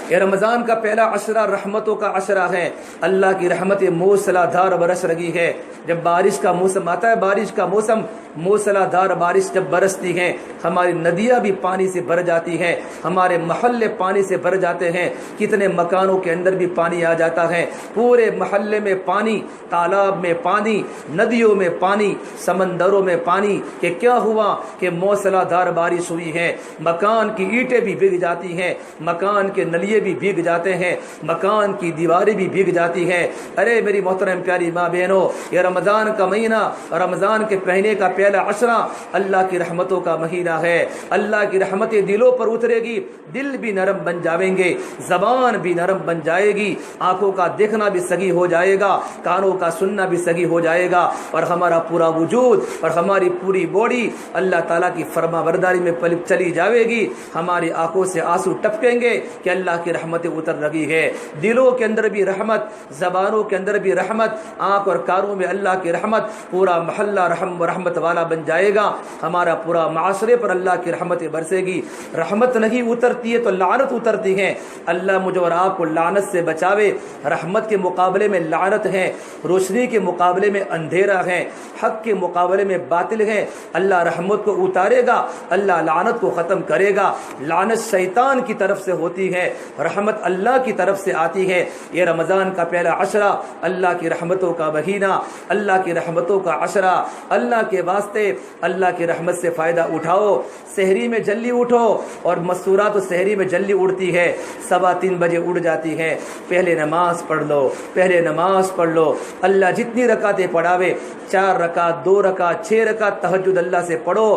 یہ رمضان کا پہلا عشرہ رحمتوں کا عشرہ ہے، اللہ کی رحمت موسلا دھار برس رہی ہے۔ جب بارش کا موسم آتا ہے، بارش کا موسم، موسلا دھار بارش جب برستی ہے، ہماری ندیاں بھی پانی سے بھر جاتی ہیں، ہمارے محلے پانی سے بھر جاتے ہیں، کتنے مکانوں کے اندر بھی پانی آ جاتا ہے، پورے محلے میں پانی، تالاب میں پانی، ندیوں میں پانی، سمندروں میں پانی۔ کہ کیا ہوا کہ موسلا دھار بارش ہوئی ہے، مکان کی اینٹیں بھی بھیگ جاتی ہیں، مکان کے نلیے بھی بھیگ جاتے ہیں، مکان کی دیواریں بھی بھیگ جاتی ہیں۔ ارے میری محترم پیاری ماں بہنوں، یہ رمضان کا مہینہ، رمضان کے مہینے کا پہلا عشرہ اللہ کی رحمتوں کا مہینہ ہے۔ اللہ کی رحمتیں دلوں پر اترے گی، دل بھی نرم بن جائیں گے، زبان بھی نرم بن جائے گی، آنکھوں کا دیکھنا بھی سگی ہو جائے گا، کانوں کا سننا بھی سگی ہو جائے گا، اور ہمارا پورا وجود اور ہماری پوری باڈی اللہ تعالیٰ کی فرما برداری میں چلی جائے گی۔ ہماری آنکھوں سے آنسو ٹپکیں گے کہ اللہ کی رحمتیں اتر رہی ہے۔ دلوں کے اندر بھی رحمت، زبانوں کے اندر بھی رحمت، آنکھ اور کانوں میں اللہ کی رحمت، پورا محلہ رحم و رحمت والا بن جائے گا۔ ہمارا پورا معاشرے پر اللہ کی رحمتیں برسے گی۔ رحمت نہیں اترتی ہے تو لعنت اترتی ہے۔ اللہ مجھے اور آپ کو لعنت سے بچاوے۔ رحمت کے مقابلے میں لعنت ہے، روشنی کے مقابلے میں اندھیرا ہے، حق کے مقابلے میں باطل ہے۔ اللہ رحمت کو اتارے گا، اللہ لعنت کو ختم کرے گا۔ لعنت شیطان کی طرف سے ہوتی ہے، رحمت اللہ کی طرف سے آتی ہے۔ یہ رمضان کا پہلا عشرہ اللہ کی رحمتوں کا مہینہ، اللہ کی رحمتوں کا عشرہ، اللہ کے واسطے اللہ کی رحمت سے فائدہ اٹھاؤ۔ سحری میں جلدی اٹھو، اور مستورات تو سحری میں جلدی اڑتی ہے، 3:15 بجے اڑ جاتی ہے۔ پہلے نماز پڑھ لو، پہلے نماز پڑھ لو۔ اللہ جتنی رکعتیں پڑھاوے، 4 رکعت، 2 رکعت، 6 رکعت تہجد اللہ سے پڑھو،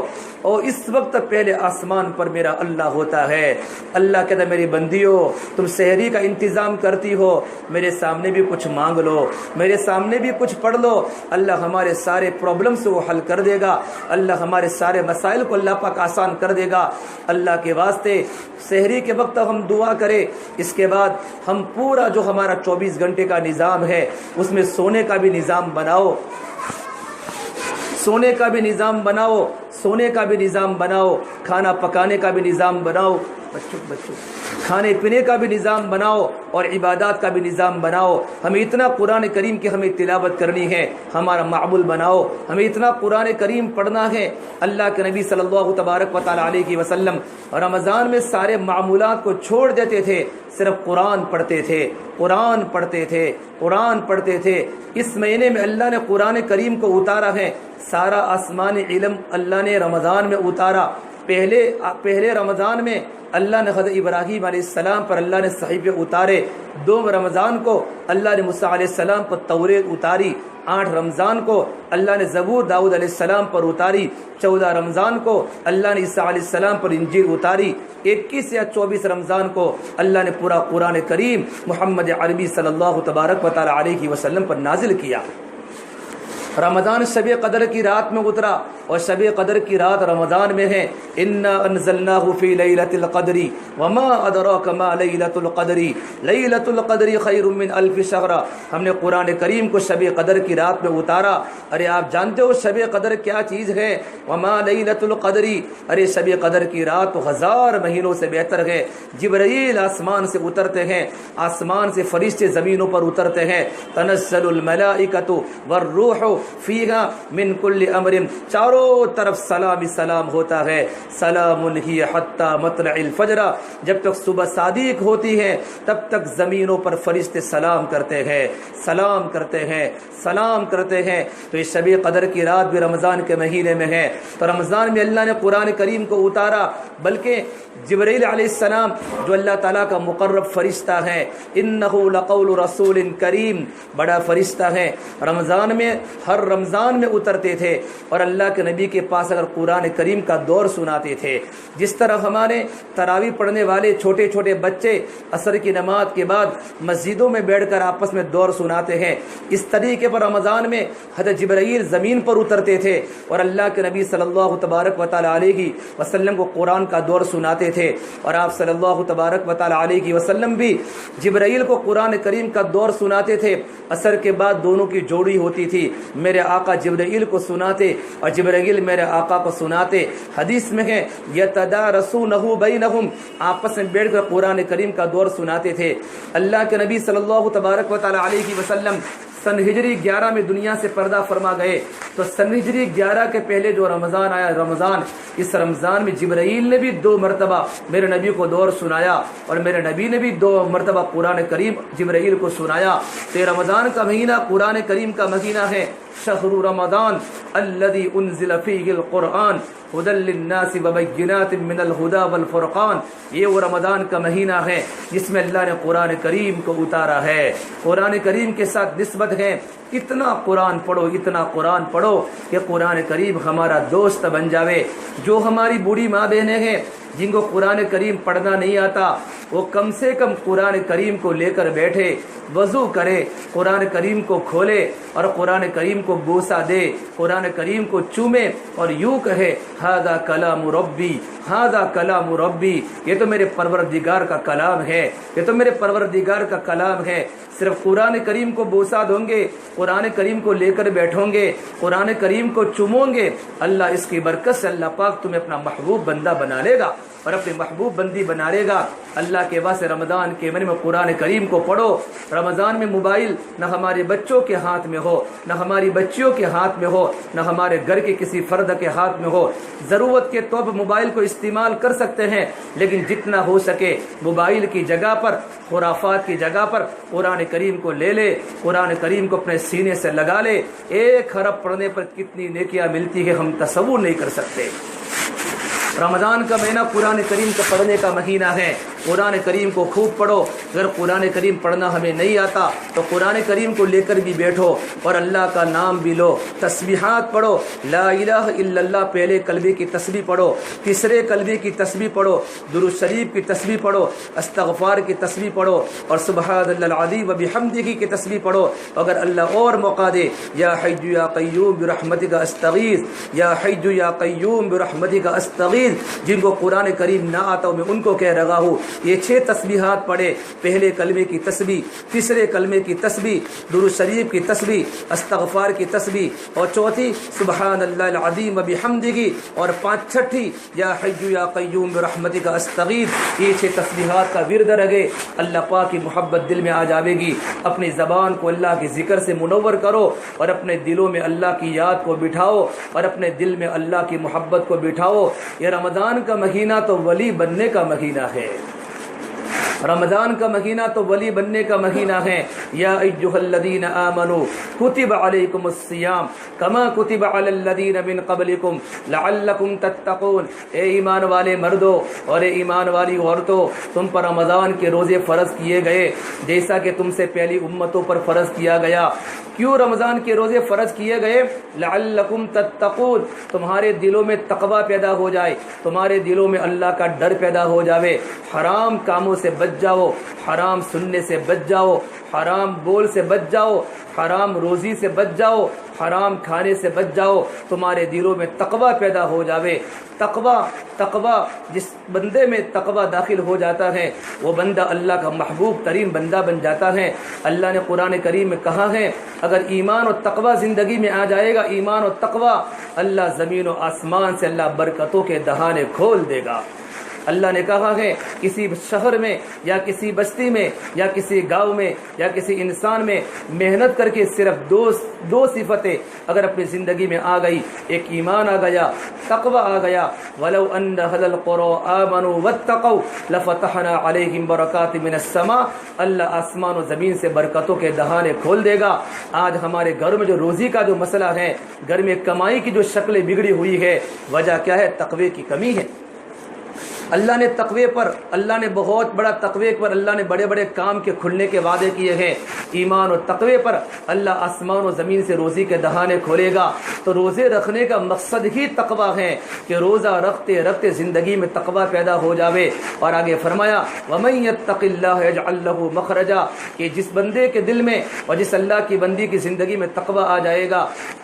اور اس وقت پہلے آسمان پر میرا اللہ ہوتا ہے۔ اللہ کہتا ہے میری بندیوں، تم سحری کا انتظام کرتی ہو، میرے سامنے بھی کچھ مانگ لو، میرے سامنے بھی کچھ پڑھ لو، اللہ ہمارے سارے پرابلمس کو حل کر دے گا، اللہ ہمارے سارے مسائل کو اللہ پاک آسان کر دے گا۔ اللہ کے واسطے سحری کے وقت ہم دعا کریں، اس کے بعد ہم پورا جو ہمارا 24 گھنٹے کا نظام ہے اس میں سونے کا بھی نظام بناؤ، سونے کا بھی نظام بناؤ، سونے کا بھی نظام بناؤ، کھانا پکانے کا بھی نظام بناؤ، بچوں کھانے پینے کا بھی نظام بناؤ اور عبادات کا بھی نظام بناؤ۔ ہمیں اتنا قرآن کریم کی ہمیں تلاوت کرنی ہے، ہمارا معمول بناؤ، ہمیں اتنا قرآن کریم پڑھنا ہے۔ اللہ کے نبی صلی اللہ تبارک و تعالیٰ علیہ وسلم رمضان میں سارے معمولات کو چھوڑ دیتے تھے، صرف قرآن پڑھتے تھے، قرآن پڑھتے تھے، قرآن پڑھتے تھے۔ اس مہینے میں اللہ نے قرآن کریم کو اتارا ہے، سارا آسمانی علم اللہ نے رمضان میں اتارا۔ پہلے رمضان میں اللہ نے حضرت ابراہیم علیہ السلام پر اللہ نے صحیفے اتارے، 2 رمضان کو اللہ نے موسیٰ علیہ السلام پر توریت اتاری، 8 رمضان کو اللہ نے زبور داؤد علیہ السلام پر اتاری، 14 رمضان کو اللہ نے عیسیٰ علیہ السلام پر انجیل اتاری، 21 یا 24 رمضان کو اللہ نے پورا قرآن کریم محمد عربی صلی اللہ تبارک و تعالیٰ علیہ وسلم پر نازل کیا۔ رمضان شب قدر کی رات میں اترا اور شب قدر کی رات رمضان میں ہے۔ انا انزلناہ فی لیلۃ القدر وما ادراک ما لیلۃ القدر لیلۃ القدر خیر من الف شہر۔ ہم نے قرآن کریم کو شب قدر کی رات میں اتارا۔ ارے آپ جانتے ہو شب قدر کیا چیز ہے؟ وما لیلۃ القدر، ارے شب قدر کی رات تو 1000 مہینوں سے بہتر ہے۔ جبرائیل آسمان سے اترتے ہیں، آسمان سے فرشتے زمینوں پر اترتے ہیں۔ تنزل الملائکۃ والروح فیہا من کل امر، چاروں طرف سلام سلام ہوتا ہے۔ سلام ہی حتی مطلع الفجر، جب تک صبح صادق ہوتی ہے تب تک زمینوں پر فرشتے سلام کرتے ہیں، سلام کرتے ہیں، سلام کرتے ہیں۔ تو یہ شب قدر کی رات بھی رمضان کے مہینے میں ہے۔ تو رمضان میں اللہ نے قرآن کریم کو اتارا، بلکہ جبرائیل علیہ السلام جو اللہ تعالیٰ کا مقرب فرشتہ ہے، انہ لقول رسول کریم، بڑا فرشتہ ہے، رمضان میں ہر رمضان میں اترتے تھے اور اللہ کے نبی کے پاس اگر قرآن کریم کا دور سناتے تھے۔ جس طرح ہمارے تراویح پڑھنے والے چھوٹے چھوٹے بچے عصر کی نماز کے بعد مسجدوں میں بیٹھ کر آپس میں دور سناتے ہیں، اس طریقے پر رمضان میں حضرت جبرائیل زمین پر اترتے تھے اور اللہ کے نبی صلی اللہ تبارک و تعالیٰ علیہ وسلم کو قرآن کا دور سناتے تھے۔ اور آپ صلی اللہ تبارک و تعالیٰ علیہ وسلم بھی جبرائیل کو قرآن کریم کا دور سناتے تھے۔ عصر کے بعد دونوں کی جوڑی ہوتی تھی، میرے آقا جبرائیل کو سناتے اور جبرائیل میرے آقا کو سناتے۔ حدیث میں ہے یتدارسونہ بینہم، آپس میں بیٹھ کر قرآن کریم کا دور سناتے تھے۔ اللہ کے نبی صلی اللہ تبارک و تعالیٰ علیہ وسلم سن ہجری 11 میں دنیا سے پردہ فرما گئے۔ تو سن ہجری 11 کے پہلے جو رمضان آیا، اس رمضان میں جبرائیل نے بھی 2 مرتبہ میرے نبی کو دور سنایا اور میرے نبی نے بھی 2 مرتبہ قرآن کریم جبرائیل کو سنایا۔ تو رمضان کا مہینہ قرآن کریم کا مہینہ ہے۔ شہر رمضان الذي انزل فيه القرآن هدى للناس وبينات من الهدى والفرقان، یہ وہ رمضان کا مہینہ ہے جس میں اللہ نے قرآن کریم کو اتارا ہے۔ قرآن کریم کے ساتھ نسبت ہے، اتنا قرآن پڑھو، اتنا قرآن پڑھو کہ قرآن کریم ہمارا دوست بن جاوے۔ جو ہماری بوڑھی ماں بہنیں ہیں جن کو قرآن کریم پڑھنا نہیں آتا، وہ کم سے کم قرآن کریم کو لے کر بیٹھے، وضو کرے، قرآن کریم کو کھولے اور قرآن کریم کو بوسہ دے، قرآن کریم کو چومے اور یوں کہے ھذا کلام ربی، ھذا کلام ربی، یہ تو میرے پروردگار کا کلام ہے، یہ تو میرے پروردگار کا کلام ہے۔ صرف قرآن کریم کو بوسہ دوں گے، قرآن کریم کو لے کر بیٹھوں گے، قرآن کریم کو چوموں گے، اللہ اس کی برکت سے اللہ پاک تمہیں اپنا محبوب بندہ بنا لے گا اور اپنی محبوب بندی بنا لے گا۔ اللہ کے واسطے رمضان کے مہینے میں قرآن کریم کو پڑھو۔ رمضان میں موبائل نہ ہمارے بچوں کے ہاتھ میں ہو، نہ ہماری بچیوں کے ہاتھ میں ہو، نہ ہمارے گھر کے کسی فرد کے ہاتھ میں ہو۔ ضرورت کے طور پر موبائل کو استعمال کر سکتے ہیں، لیکن جتنا ہو سکے موبائل کی جگہ پر، خرافات کی جگہ پر قرآن کریم کو لے لے، قرآن کریم کو اپنے سینے سے لگا لے۔ 1 حرف پڑھنے پر کتنی نیکیاں ملتی ہے ہم تصور نہیں کر سکتے۔ رمضان کا مہینہ قرآن کریم کا پڑھنے کا مہینہ ہے۔ قرآن کریم کو خوب پڑھو. اگر قرآن کریم پڑھنا ہمیں نہیں آتا تو قرآن کریم کو لے کر بھی بیٹھو اور اللہ کا نام بھی لو. تسبیحات پڑھو. لا الہ الا اللہ پہلے کلمے کی تسبیح پڑھو, تیسرے کلمے کی تسبیح پڑھو, درود شریف کی تسبیح پڑھو, استغفار کی تسبیح پڑھو اور سبحان اللہ العظیم و بحمدہ کی تسبیح پڑھو. اگر اللہ اور موقع دے, یا حی یا قیوم برحمتک استغیث, یا حی یا قیوم برحمتک استغیث, جن کو قرآن کریم نہ آتا ہوں میں ان کو کہہ رہا ہوں, یہ 6 تسبیحات پڑھے. پہلے کلمے کی تسبیح, تیسرے کلمے کی تسبیح, درود شریف کی تسبیح, استغفار کی تسبیح, اور چوتھی سبحان اللہ العظیم و بحمدہ, اور چھٹی یا حی یا قیوم برحمتک استغیث. یہ 6 تسبیحات کا ورد رکھے. اللہ پاک کی محبت دل میں آ جاوے گی. اپنی زبان کو اللہ کے ذکر سے منور کرو اور اپنے دلوں میں اللہ کی یاد کو بٹھاؤ اور اپنے دل میں اللہ کی محبت کو بٹھاؤ. یہ رمضان کا مہینہ تو ولی بننے کا مہینہ ہے. رمضان کا مہینہ تو ولی بننے کا مہینہ ہے. یا ایھا الذین آمنوا کتب علیکم الصیام کما کتب علی الذین من قبلکم لعلکم تتقون. اے ایمان والے مردوں اور اے ایمان والی عورتوں, تم پر رمضان کے روزے فرض کیے گئے جیسا کہ تم سے پہلی امتوں پر فرض کیا گیا. کیوں رمضان کے روزے فرض کیے گئے؟ لعلکم تتقون, تمہارے دلوں میں تقوی پیدا ہو جائے, تمہارے دلوں میں اللہ کا ڈر پیدا ہو جاوے. حرام کاموں سے بچ جاؤ, حرام سننے سے بچ جاؤ, حرام بول سے بچ جاؤ, حرام روزی سے بچ جاؤ, حرام کھانے سے بچ جاؤ. تمہارے دلوں میں تقوی پیدا ہو جاوے. تقوی جس بندے میں تقوی داخل ہو جاتا ہے وہ بندہ اللہ کا محبوب ترین بندہ بن جاتا ہے. اللہ نے قرآن کریم میں کہا ہے اگر ایمان و تقوی زندگی میں آ جائے گا, ایمان و تقوی, اللہ زمین و آسمان سے اللہ برکتوں کے دہانے کھول دے گا. اللہ نے کہا ہے کسی شہر میں یا کسی بستی میں یا کسی گاؤں میں یا کسی انسان میں محنت کر کے صرف دو صفتیں اگر اپنی زندگی میں آ گئی, ایک ایمان آ گیا, تقوی آ گیا. وَلَوْ أَنَّ أَهْلَ الْقُرَىٰ آمَنُوا وَاتَّقَوْا لَفَتَحْنَا عَلَيْهِمْ بَرَكَاتٍ مِّنَ السَّمَاءِ. اللہ آسمان و زمین سے برکتوں کے دہانے کھول دے گا. آج ہمارے گھر میں جو روزی کا جو مسئلہ ہے, گھر میں کمائی کی جو شکلیں بگڑی ہوئی ہے, وجہ کیا ہے؟ تقوی کی کمی ہے. اللہ نے تقوی پر, اللہ نے بہت بڑا تقوی پر اللہ نے بڑے بڑے کام کے کھلنے کے وعدے کیے ہیں. ایمان و تقوی پر اللہ آسمان و زمین سے روزی کے دہانے کھولے گا. تو روزے رکھنے کا مقصد ہی تقوی ہے کہ روزہ رکھتے رکھتے زندگی میں تقوی پیدا ہو جاوے. اور آگے فرمایا وَمَن يَتَّقِ اللَّهَ يَجْعَل لَّهُ مَخْرَجًا, کہ جس بندے کے دل میں اور جس اللہ کی بندی کی زندگی میں تقوی آ جائے گا,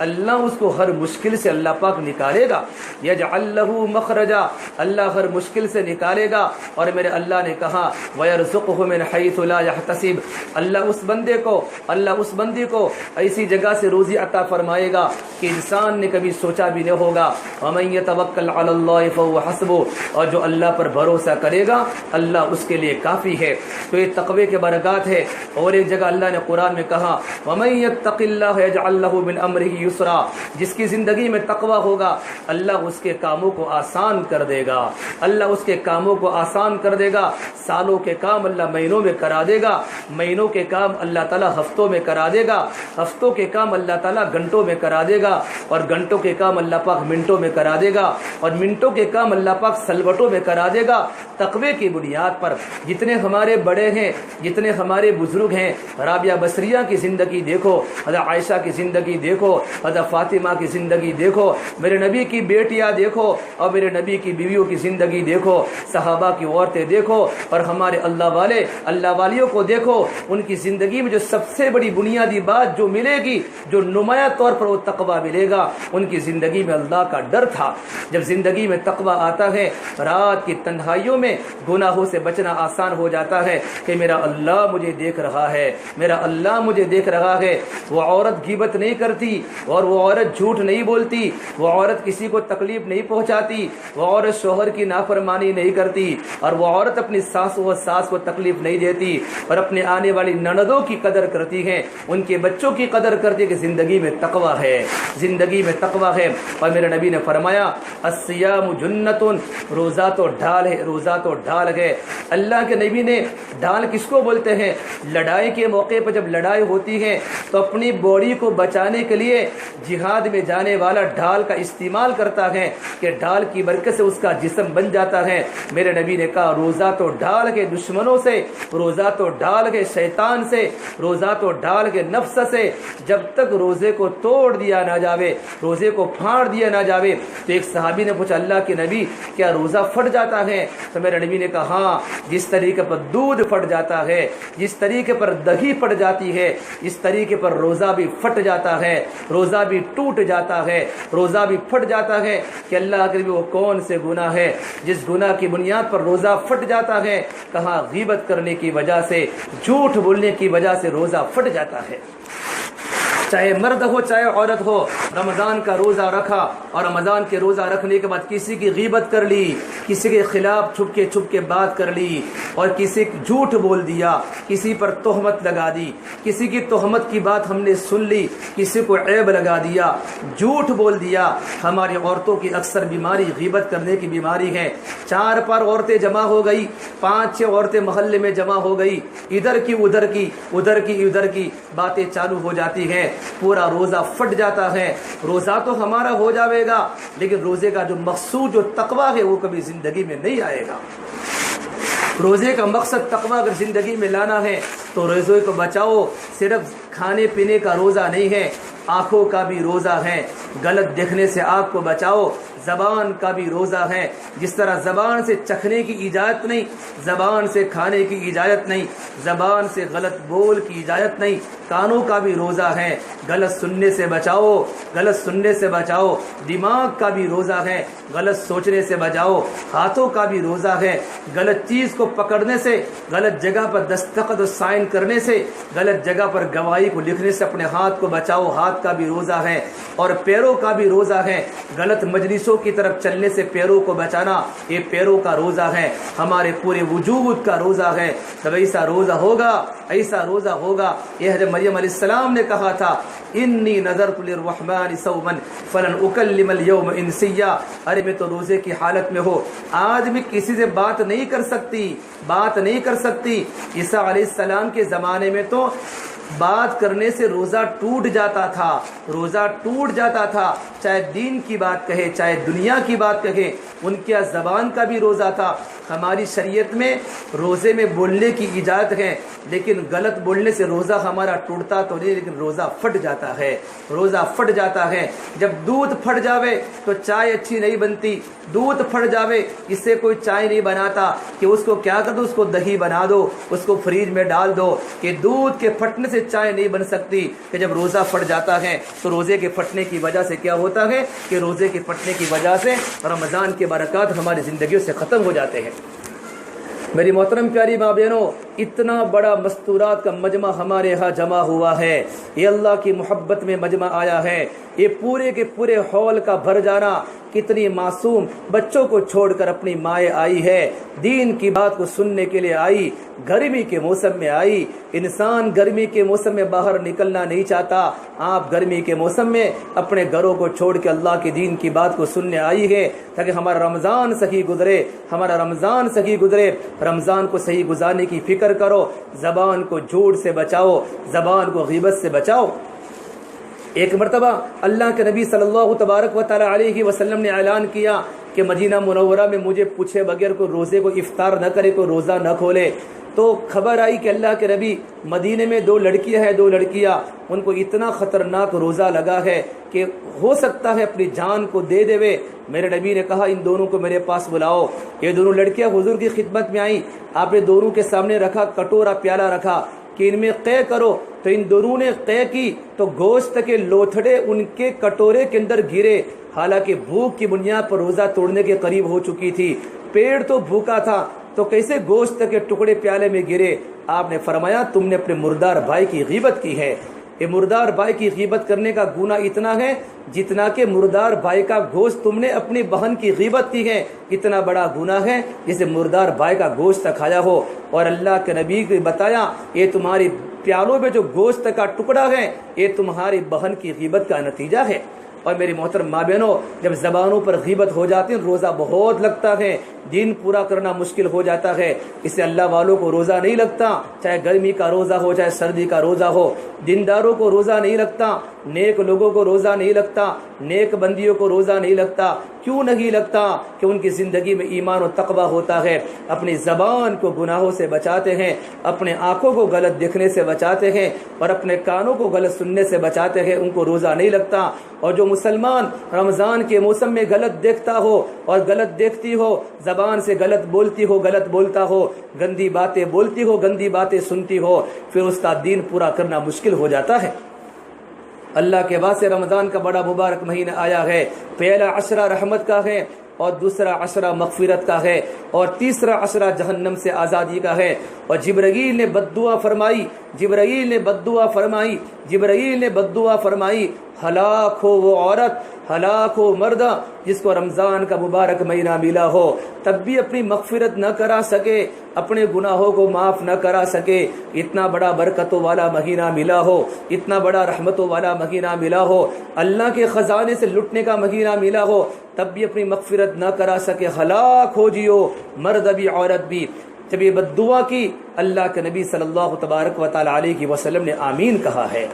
اللہ اس کو ہر مشکل سے اللہ پاک نکالے گا. يَجْعَل لَّهُ مَخْرَجًا, اللہ ہر مشکل سے نکالے گا. اور میرے اللہ نے کہا وَيَرْزُقْهُ مِنْ حَيْثُ لَا يَحْتَسِبُ, اللہ اس بندے کو, اللہ اس بندی کو ایسی جگہ سے روزی عطا فرمائے گا کہ انسان نے کبھی سوچا بھی نہ ہوگا. وَمَن يَتَوَكَّلْ عَلَى اللَّهِ فَهُوَ حَسْبُهُ, اور جو اللہ پر بھروسہ کرے گا اللہ اس کے لیے کافی ہے. تو یہ تقوی کے برکات ہے. اور ایک جگہ اللہ نے قرآن میں کہا وَمَن يَتَّقِ اللَّهَ يَجْعَل لَّهُ مِنْ أَمْرِهِ يُسْرًا, جس کی زندگی میں تقوی ہوگا اللہ اس کے کاموں کو آسان کر دے گا. اللہ اس کے کاموں کو آسان کر دے گا. سالوں کے کام اللہ مہینوں میں کرا دے گا, مہینوں کے کام اللہ تعالیٰ ہفتوں میں کرا دے گا, ہفتوں کے کام اللہ تعالیٰ گھنٹوں میں کرا دے گا, اور گھنٹوں کے کام اللہ پاک منٹوں میں کرا دے گا, اور منٹوں کے کام اللہ پاک سلوٹوں میں کرا دے گا. تقوی کی بنیاد پر جتنے ہمارے بڑے ہیں, جتنے ہمارے بزرگ ہیں, رابعہ بصریہ کی زندگی دیکھو, حضرت عائشہ کی زندگی دیکھو, حضرت فاطمہ کی زندگی دیکھو, میرے نبی کی بیٹیاں دیکھو, اور میرے نبی کی بیویوں کی زندگی دیکھو, صحابہ کی عورتیں دیکھو, اور ہمارے اللہ والے, اللہ والیوں کو دیکھو. ان کی زندگی میں جو سب سے بڑی بنیادی بات جو ملے گی, جو نمایاں طور پر وہ تقوی ملے گا, ان کی زندگی میں اللہ کا ڈر تھا. جب زندگی میں تقوی آتا ہے, رات کی تنہائیوں میں گناہوں سے بچنا آسان ہو جاتا ہے کہ میرا اللہ مجھے دیکھ رہا ہے, میرا اللہ مجھے دیکھ رہا ہے. وہ عورت غیبت نہیں کرتی, اور وہ عورت جھوٹ نہیں بولتی, وہ عورت کسی کو تکلیف نہیں پہنچاتی, وہ عورت شوہر کی نافرمانی نہیں کرتی, اور وہ عورت اپنی ساس کو تکلیف نہیں دیتی, اور اپنے آنے والی نندوں کی قدر کرتی ہے, ان کے بچوں کی قدر کرتی ہے کہ زندگی میں تقوی ہے, زندگی میں تقوی ہے. اور میرے نبی نے فرمایا الصیام جنتن, روزہ تو ڈھال ہے, روزہ تو ڈھال ہے. اللہ کے نبی نے ڈھال کس کو بولتے ہیں؟ لڑائی کے موقع پر جب لڑائی ہوتی ہے تو اپنی باڈی کو بچانے کے لیے جہاد میں جانے والا ڈھال کا استعمال کرتا ہے کہ ڈھال کی برکت سے اس کا جسم بن جاتا ہے۔ میرے نبی نے کہا روزہ تو ڈال کے دشمنوں سے، روزہ تو ڈال کے شیطان سے، روزہ تو ڈال کے نفس سے، جب تک روزے کو توڑ دیا نہ جاوے، روزے کو پھاڑ دیا نہ جاوے۔ تو ایک صحابی نے پوچھا اللہ کے نبی کیا روزہ پھٹ جاتا ہے؟ تو میرے نبی نے کہا ہاں، جس طریقے پر دودھ پھٹ جاتا ہے، جس طریقے پر دہی پھٹ جاتی ہے، اس طریقے پر روزہ بھی پھٹ جاتا ہے، روزہ بھی ٹوٹ جاتا ہے، روزہ بھی پھٹ جاتا ہے۔ کہ اللہ کے نبی وہ کون سے گناہ ہے جس گناہ کی بنیاد پر روزہ پھٹ جاتا ہے؟ کہاں غیبت کرنے کی وجہ سے، جھوٹ بولنے کی وجہ سے روزہ پھٹ جاتا ہے۔ چاہے مرد ہو چاہے عورت ہو، رمضان کا روزہ رکھا اور رمضان کے روزہ رکھنے کے بعد کسی کی غیبت کر لی، کسی کے خلاف چھپ کے بات کر لی، اور کسی جھوٹ بول دیا، کسی پر تہمت لگا دی، کسی کی تہمت کی بات ہم نے سن لی، کسی کو عیب لگا دیا، جھوٹ بول دیا۔ ہماری عورتوں کی اکثر بیماری غیبت کرنے کی بیماری ہے۔ 4 عورتیں جمع ہو گئی، 5-6 عورتیں محلے میں جمع ہو گئی، ادھر کی ادھر کی، ادھر کی ادھر کی باتیں چالو ہو جاتی ہیں، پورا روزہ پھٹ جاتا ہے۔ روزہ تو ہمارا ہو جاوے گا، لیکن روزے کا جو مقصود جو تقویٰ ہے وہ کبھی زندگی میں نہیں آئے گا۔ روزے کا مقصد تقویٰ اگر زندگی میں لانا ہے تو روزے کو بچاؤ۔ صرف کھانے پینے کا روزہ نہیں ہے، آنکھوں کا بھی روزہ ہے۔ غلط دیکھنے سے آنکھ کو بچاؤ۔ زبان کا بھی روزہ ہے، جس طرح زبان سے چکھنے کی اجازت نہیں، زبان سے کھانے کی اجازت نہیں، زبان سے غلط بول کی اجازت نہیں۔ کانوں کا بھی روزہ ہے، غلط سننے سے بچاؤ، غلط سننے سے بچاؤ۔ دماغ کا بھی روزہ ہے، غلط سوچنے سے بچاؤ۔ ہاتھوں کا بھی روزہ ہے، غلط چیز کو پکڑنے سے، غلط جگہ پر دستخط و سائن کرنے سے، غلط جگہ پر گواہی کو لکھنے سے اپنے ہاتھ کو بچاؤ۔ ہاتھ کا بھی روزہ ہے، اور پیروں کا بھی روزہ ہے۔ غلط مجلسوں کی طرف چلنے سے پیروں کو بچانا، یہ پیروں کا روزہ ہے، ہمارے پورے وجود کا روزہ ہے۔ جب ایسا روزہ ہوگا، ایسا روزہ ہوگا، یہ حضرت مریم علیہ السلام نے کہا تھا انی نذرت للرحمن صوما فلن اکلم اليوم انسیا۔ ارے میں تو روزے کی حالت میں ہو، آج میں کسی سے بات نہیں کر سکتی۔ عیسیٰ علیہ السلام کے زمانے میں تو بات کرنے سے روزہ ٹوٹ جاتا تھا، چاہے دین کی بات کہے چاہے دنیا کی بات کہے، ان کی زبان کا بھی روزہ تھا۔ ہماری شریعت میں روزے میں بولنے کی اجازت ہے، لیکن غلط بولنے سے روزہ ہمارا ٹوٹتا تو نہیں، لیکن روزہ پھٹ جاتا ہے۔ جب دودھ پھٹ جاوے تو چائے اچھی نہیں بنتی، دودھ پھٹ جاوے اس سے کوئی چائے نہیں بناتا کہ اس کو کیا کر دو، اس کو دہی بنا دو، اس کو فریج میں ڈال دو۔ کہ دودھ کے پھٹنے سے چائے نہیں بن سکتی، کہ جب روزہ پھٹ جاتا ہے تو روزے کے پھٹنے کی وجہ سے کیا ہوتا ہے کہ روزے کے پھٹنے کی وجہ سے رمضان کے برکات ہماری زندگیوں سے ختم ہو جاتے ہیں۔ میری محترم پیاری ماں بہنوں، اتنا بڑا مستورات کا مجمع ہمارے ہاں جمع ہوا ہے، یہ اللہ کی محبت میں مجمع آیا ہے۔ یہ پورے کے پورے ہال کا بھر جانا، کتنی معصوم بچوں کو چھوڑ کر اپنی مائیں آئی ہے، دین کی بات کو سننے کے لیے آئی، گرمی کے موسم میں آئی۔ انسان گرمی کے موسم میں باہر نکلنا نہیں چاہتا، آپ گرمی کے موسم میں اپنے گھروں کو چھوڑ کے اللہ کے دین کی بات کو سننے آئی ہے، تاکہ ہمارا رمضان صحیح گزرے۔ رمضان کو صحیح گزارنے کی فکر کرو، زبان کو جھوٹ سے بچاؤ، زبان کو غیبت سے بچاؤ۔ ایک مرتبہ اللہ کے نبی صلی اللہ تبارک و تعالی علیہ وسلم نے اعلان کیا کہ مدینہ منورہ میں مجھے پوچھے بغیر کوئی روزے کو افطار نہ کرے، کوئی روزہ نہ کھولے۔ تو خبر آئی کہ اللہ کے نبی مدینے میں 2 لڑکیاں ان کو اتنا خطرناک روزہ لگا ہے کہ ہو سکتا ہے اپنی جان کو دے دیوے۔ میرے نبی نے کہا ان دونوں کو میرے پاس بلاؤ۔ یہ دونوں لڑکیاں حضور کی خدمت میں آئیں، آپ نے دونوں کے سامنے رکھا، کٹورا پیالہ رکھا کہ ان میں قے کرو۔ تو ان دونوں نے قے کی تو گوشت کے لوتھڑے ان کے کٹورے کے اندر گرے، حالانکہ بھوک کی بنیاد پر روزہ توڑنے کے قریب ہو چکی تھی، پیڑ تو بھوکا تھا، تو کیسے گوشت کے ٹکڑے پیالے میں گرے؟ آپ نے فرمایا تم نے اپنے مردار بھائی کی غیبت کی ہے۔ یہ مردار بھائی کی غیبت کرنے کا گناہ اتنا ہے جتنا کہ مردار بھائی کا گوشت تم نے اپنی بہن کی غیبت کی ہے، اتنا بڑا گناہ ہے جسے مردار بھائی کا گوشت کھایا ہو۔ اور اللہ کے نبی نے بتایا یہ تمہاری پیالوں میں جو گوشت کا ٹکڑا ہے یہ تمہاری بہن کی غیبت کا نتیجہ ہے۔ اور میری محترم ماں بہنوں، جب زبانوں پر غیبت ہو جاتی ہے روزہ بہت لگتا ہے، دین پورا کرنا مشکل ہو جاتا ہے۔ اس سے اللہ والوں کو روزہ نہیں لگتا، چاہے گرمی کا روزہ ہو چاہے سردی کا روزہ ہو، دینداروں کو روزہ نہیں لگتا، نیک لوگوں کو روزہ نہیں لگتا، نیک بندیوں کو روزہ نہیں لگتا؟ کیوں نہیں لگتا؟ کہ ان کی زندگی میں ایمان و تقوی ہوتا ہے، اپنی زبان کو گناہوں سے بچاتے ہیں، اپنے آنکھوں کو غلط دیکھنے سے بچاتے ہیں، اور اپنے کانوں کو غلط سننے سے بچاتے ہیں، ان کو روزہ نہیں لگتا۔ اور جو مسلمان رمضان کے موسم میں غلط دیکھتا ہو اور غلط دیکھتی ہو، زبان سے غلط بولتی ہو، غلط بولتا ہو، گندی باتیں بولتی ہو، گندی باتیں سنتی ہو، پھر اس کا دین پورا کرنا مشکل ہو جاتا ہے۔ اللہ کے واسطے رمضان کا بڑا مبارک مہینہ آیا ہے، پہلا عشرہ رحمت کا ہے، اور دوسرا عشرہ مغفرت کا ہے، اور تیسرا عشرہ جہنم سے آزادی کا ہے۔ اور جبرائیل نے بد دعا فرمائی، جبرائیل نے بد دعا فرمائی، جبرائیل نے بد دعا فرمائی، ہلاک ہو وہ عورت، ہلاک ہو مردہ جس کو رمضان کا مبارک مہینہ ملا ہو، تب بھی اپنی مغفرت نہ کرا سکے، اپنے گناہوں کو معاف نہ کرا سکے۔ اتنا بڑا برکتوں والا مہینہ ملا ہو، اتنا بڑا رحمتوں والا مہینہ ملا ہو، اللہ کے خزانے سے لٹنے کا مہینہ ملا ہو، تب بھی اپنی مغفرت نہ کرا سکے، ہلاک ہو جیو، مرد بھی عورت بھی۔ جب یہ بد دعا کی، اللہ کے نبی صلی اللہ تبارک و تعالی علیہ وسلم نے آمین کہا ہے۔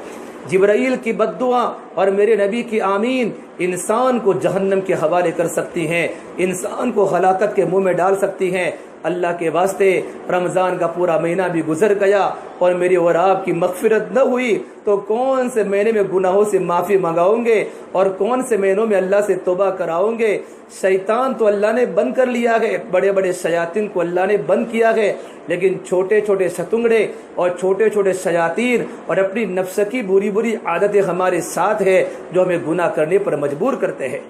جبرائیل کی بد دعا اور میرے نبی کی آمین انسان کو جہنم کے حوالے کر سکتی ہیں، انسان کو ہلاکت کے منہ میں ڈال سکتی ہیں۔ اللہ کے واسطے رمضان کا پورا مہینہ بھی گزر گیا اور میری اور آپ کی مغفرت نہ ہوئی تو کون سے مہینے میں گناہوں سے معافی منگاؤں گے اور کون سے مہینوں میں اللہ سے توبہ کراؤں گے؟ شیطان تو اللہ نے بند کر لیا ہے، بڑے بڑے شیاطین کو اللہ نے بند کیا ہے، لیکن چھوٹے چھوٹے ستنگڑے اور چھوٹے چھوٹے شیاطین اور اپنی نفس کی بری بری عادتیں ہمارے ساتھ ہے جو ہمیں گناہ کرنے پر مجبور کرتے ہیں۔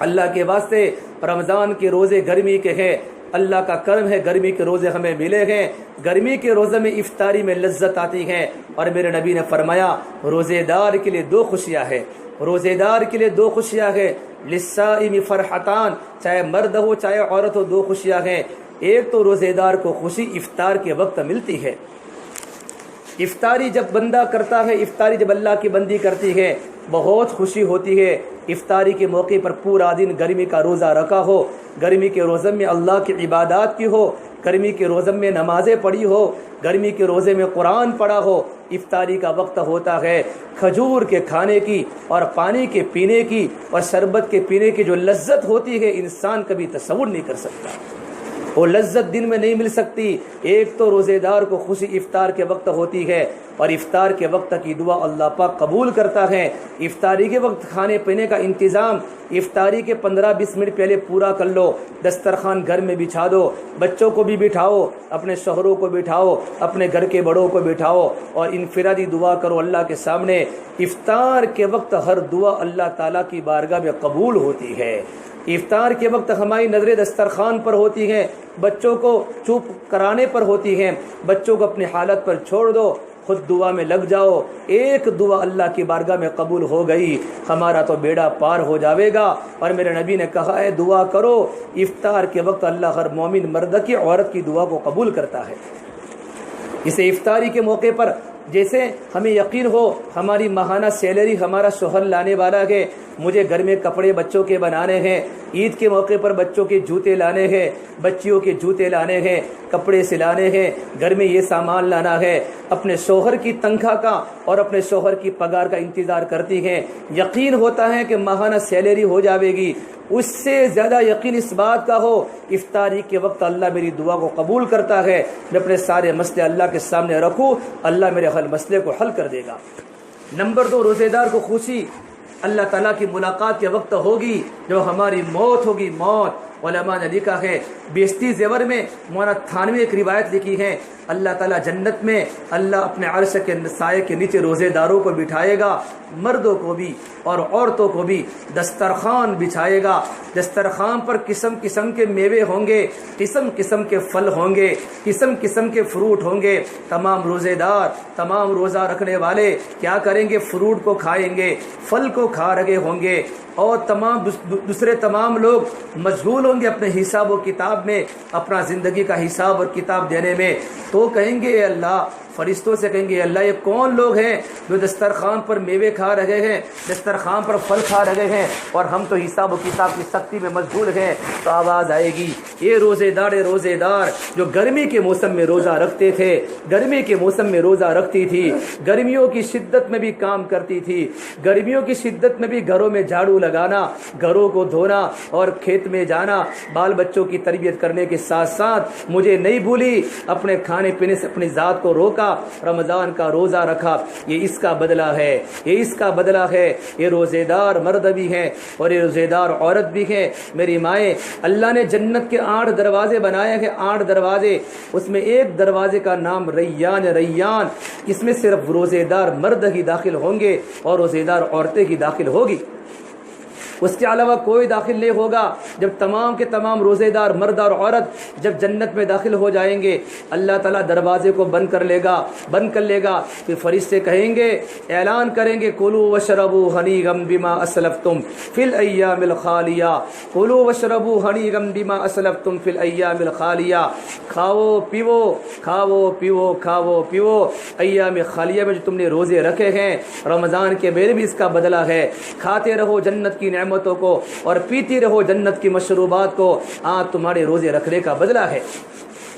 اللہ کے واسطے رمضان کے روزے گرمی کے ہیں، اللہ کا کرم ہے گرمی کے روزے ہمیں ملے ہیں، گرمی کے روزے میں افطاری میں لذت آتی ہے، اور میرے نبی نے فرمایا روزے دار کے لیے دو خوشیاں ہیں، روزے دار کے لیے دو خوشیاں ہیں، للصائم فرحتان، چاہے مرد ہو چاہے عورت ہو، دو خوشیاں ہیں۔ ایک تو روزے دار کو خوشی افطار کے وقت ملتی ہے، افطاری جب بندہ کرتا ہے، افطاری جب اللہ کی بندی کرتی ہے بہت خوشی ہوتی ہے۔ افطاری کے موقع پر پورا دن گرمی کا روزہ رکھا ہو، گرمی کے روزے میں اللہ کی عبادات کی ہو، گرمی کے روزے میں نمازیں پڑھی ہو، گرمی کے روزے میں قرآن پڑھا ہو، افطاری کا وقت ہوتا ہے، کھجور کے کھانے کی اور پانی کے پینے کی اور شربت کے پینے کی جو لذت ہوتی ہے انسان کبھی تصور نہیں کر سکتا، وہ لذت دن میں نہیں مل سکتی۔ ایک تو روزے دار کو خوشی افطار کے وقت ہوتی ہے، اور افطار کے وقت کی دعا اللہ پاک قبول کرتا ہے۔ افطاری کے وقت کھانے پینے کا انتظام افطاری کے 15-20 منٹ پہلے پورا کر لو، دسترخوان گھر میں بچھا دو، بچوں کو بھی بٹھاؤ، اپنے شوہروں کو بٹھاؤ، اپنے گھر کے بڑوں کو بٹھاؤ، اور انفرادی دعا کرو اللہ کے سامنے۔ افطار کے وقت ہر دعا اللہ تعالیٰ کی بارگاہ میں قبول ہوتی ہے۔ افطار کے وقت ہماری نظریں دسترخوان پر ہوتی ہیں، بچوں کو چپ کرانے پر ہوتی ہیں، بچوں کو اپنی حالت پر چھوڑ دو، خود دعا میں لگ جاؤ، ایک دعا اللہ کی بارگاہ میں قبول ہو گئی ہمارا تو بیڑا پار ہو جاوے گا۔ اور میرے نبی نے کہا ہے دعا کرو، افطار کے وقت اللہ ہر مومن مرد کی عورت کی دعا کو قبول کرتا ہے۔ اسے افطاری کے موقع پر جیسے ہمیں یقین ہو ہماری ماہانہ سیلری ہمارا شوہر لانے والا ہے، مجھے گھر میں کپڑے بچوں کے بنانے ہیں، عید کے موقع پر بچوں کے جوتے لانے ہیں، بچیوں کے جوتے لانے ہیں، کپڑے سلانے ہیں، گھر میں یہ سامان لانا ہے، اپنے شوہر کی تنخواہ کا اور اپنے شوہر کی پگار کا انتظار کرتی ہیں، یقین ہوتا ہے کہ ماہانہ سیلری ہو جاوے گی، اس سے زیادہ یقین اس بات کا ہو افطاری کے وقت اللہ میری دعا کو قبول کرتا ہے، میں اپنے سارے مسئلے اللہ کے سامنے رکھوں، اللہ میرے ہر مسئلے کو حل کر دے گا۔ نمبر 2، روزے دار کو خوشی اللہ تعالیٰ کی ملاقات کے وقت ہوگی جب ہماری موت ہوگی۔ موت علماء نے لکھا ہے، بیستی زیور میں مولانا تھانوی ایک روایت لکھی ہے، اللہ تعالیٰ جنت میں اللہ اپنے عرش کے سائے کے نیچے روزے داروں کو بٹھائے گا، مردوں کو بھی اور عورتوں کو بھی، دسترخوان بچھائے گا، دسترخوان پر قسم قسم کے میوے ہوں گے، قسم قسم کے پھل ہوں گے، قسم قسم کے فروٹ ہوں گے۔ تمام روزے دار، تمام روزہ رکھنے والے کیا کریں گے؟ فروٹ کو کھائیں گے، پھل کو کھا رہے ہوں گے، اور دوسرے تمام لوگ مشغول ہوں گے اپنے حساب و کتاب میں، اپنا زندگی کا حساب اور کتاب دینے میں، تو کہیں گے اے اللہ فرشتوں سے کہیں گے اللہ یہ کون لوگ ہیں جو دسترخوان پر میوے کھا رہے ہیں، دسترخوان پر پھل کھا رہے ہیں، اور ہم تو حساب و کتاب کی سختی میں مشغول ہیں؟ تو آواز آئے گی یہ روزے دار جو گرمی کے موسم میں روزہ رکھتے تھے، گرمی کے موسم میں روزہ رکھتی تھی، گرمیوں کی شدت میں بھی کام کرتی تھی، گرمیوں کی شدت میں بھی گھروں میں جھاڑو لگانا، گھروں کو دھونا اور کھیت میں جانا، بال بچوں کی تربیت کرنے کے ساتھ ساتھ مجھے نہیں بھولی، اپنے کھانے پینے سے اپنی ذات کو روکا، رمضان کا روزہ رکھا۔ یہ اس کا بدلہ ہے، یہ اس کا بدلہ ہے۔ یہ روزے دار مرد بھی ہیں اور یہ روزے دار عورت بھی ہیں۔ میری مائیں، اللہ نے جنت کے 8 دروازے بنائے ہیں، 8 دروازے، اس میں ایک دروازے کا نام ریان، ریان، اس میں صرف روزے دار مرد ہی داخل ہوں گے اور روزے دار عورتیں ہی داخل ہوگی، اس کے علاوہ کوئی داخل نہیں ہوگا۔ جب تمام کے تمام روزے دار مرد اور عورت جب جنت میں داخل ہو جائیں گے، اللہ تعالیٰ دروازے کو بند کر لے گا، پھر فرشتے کہیں گے، اعلان کریں گے، کلوا واشربوا ہنیئا بما اسلفتم فی الایام الخالیہ، کلوا واشربوا ہنیئا بما اسلفتم فی الایام الخالیہ، کھاؤ پیو، کھاؤ پیو، کھاؤ پیو ایام خالیہ میں جو تم نے روزے رکھے ہیں رمضان کے مہینے بھی اس کا بدلہ ہے۔ کھاتے رہو جنت کی نعمتوں کو اور پیتی رہو جنت کی مشروبات کو، آج تمہارے روزے رکھنے کا بدلہ ہے۔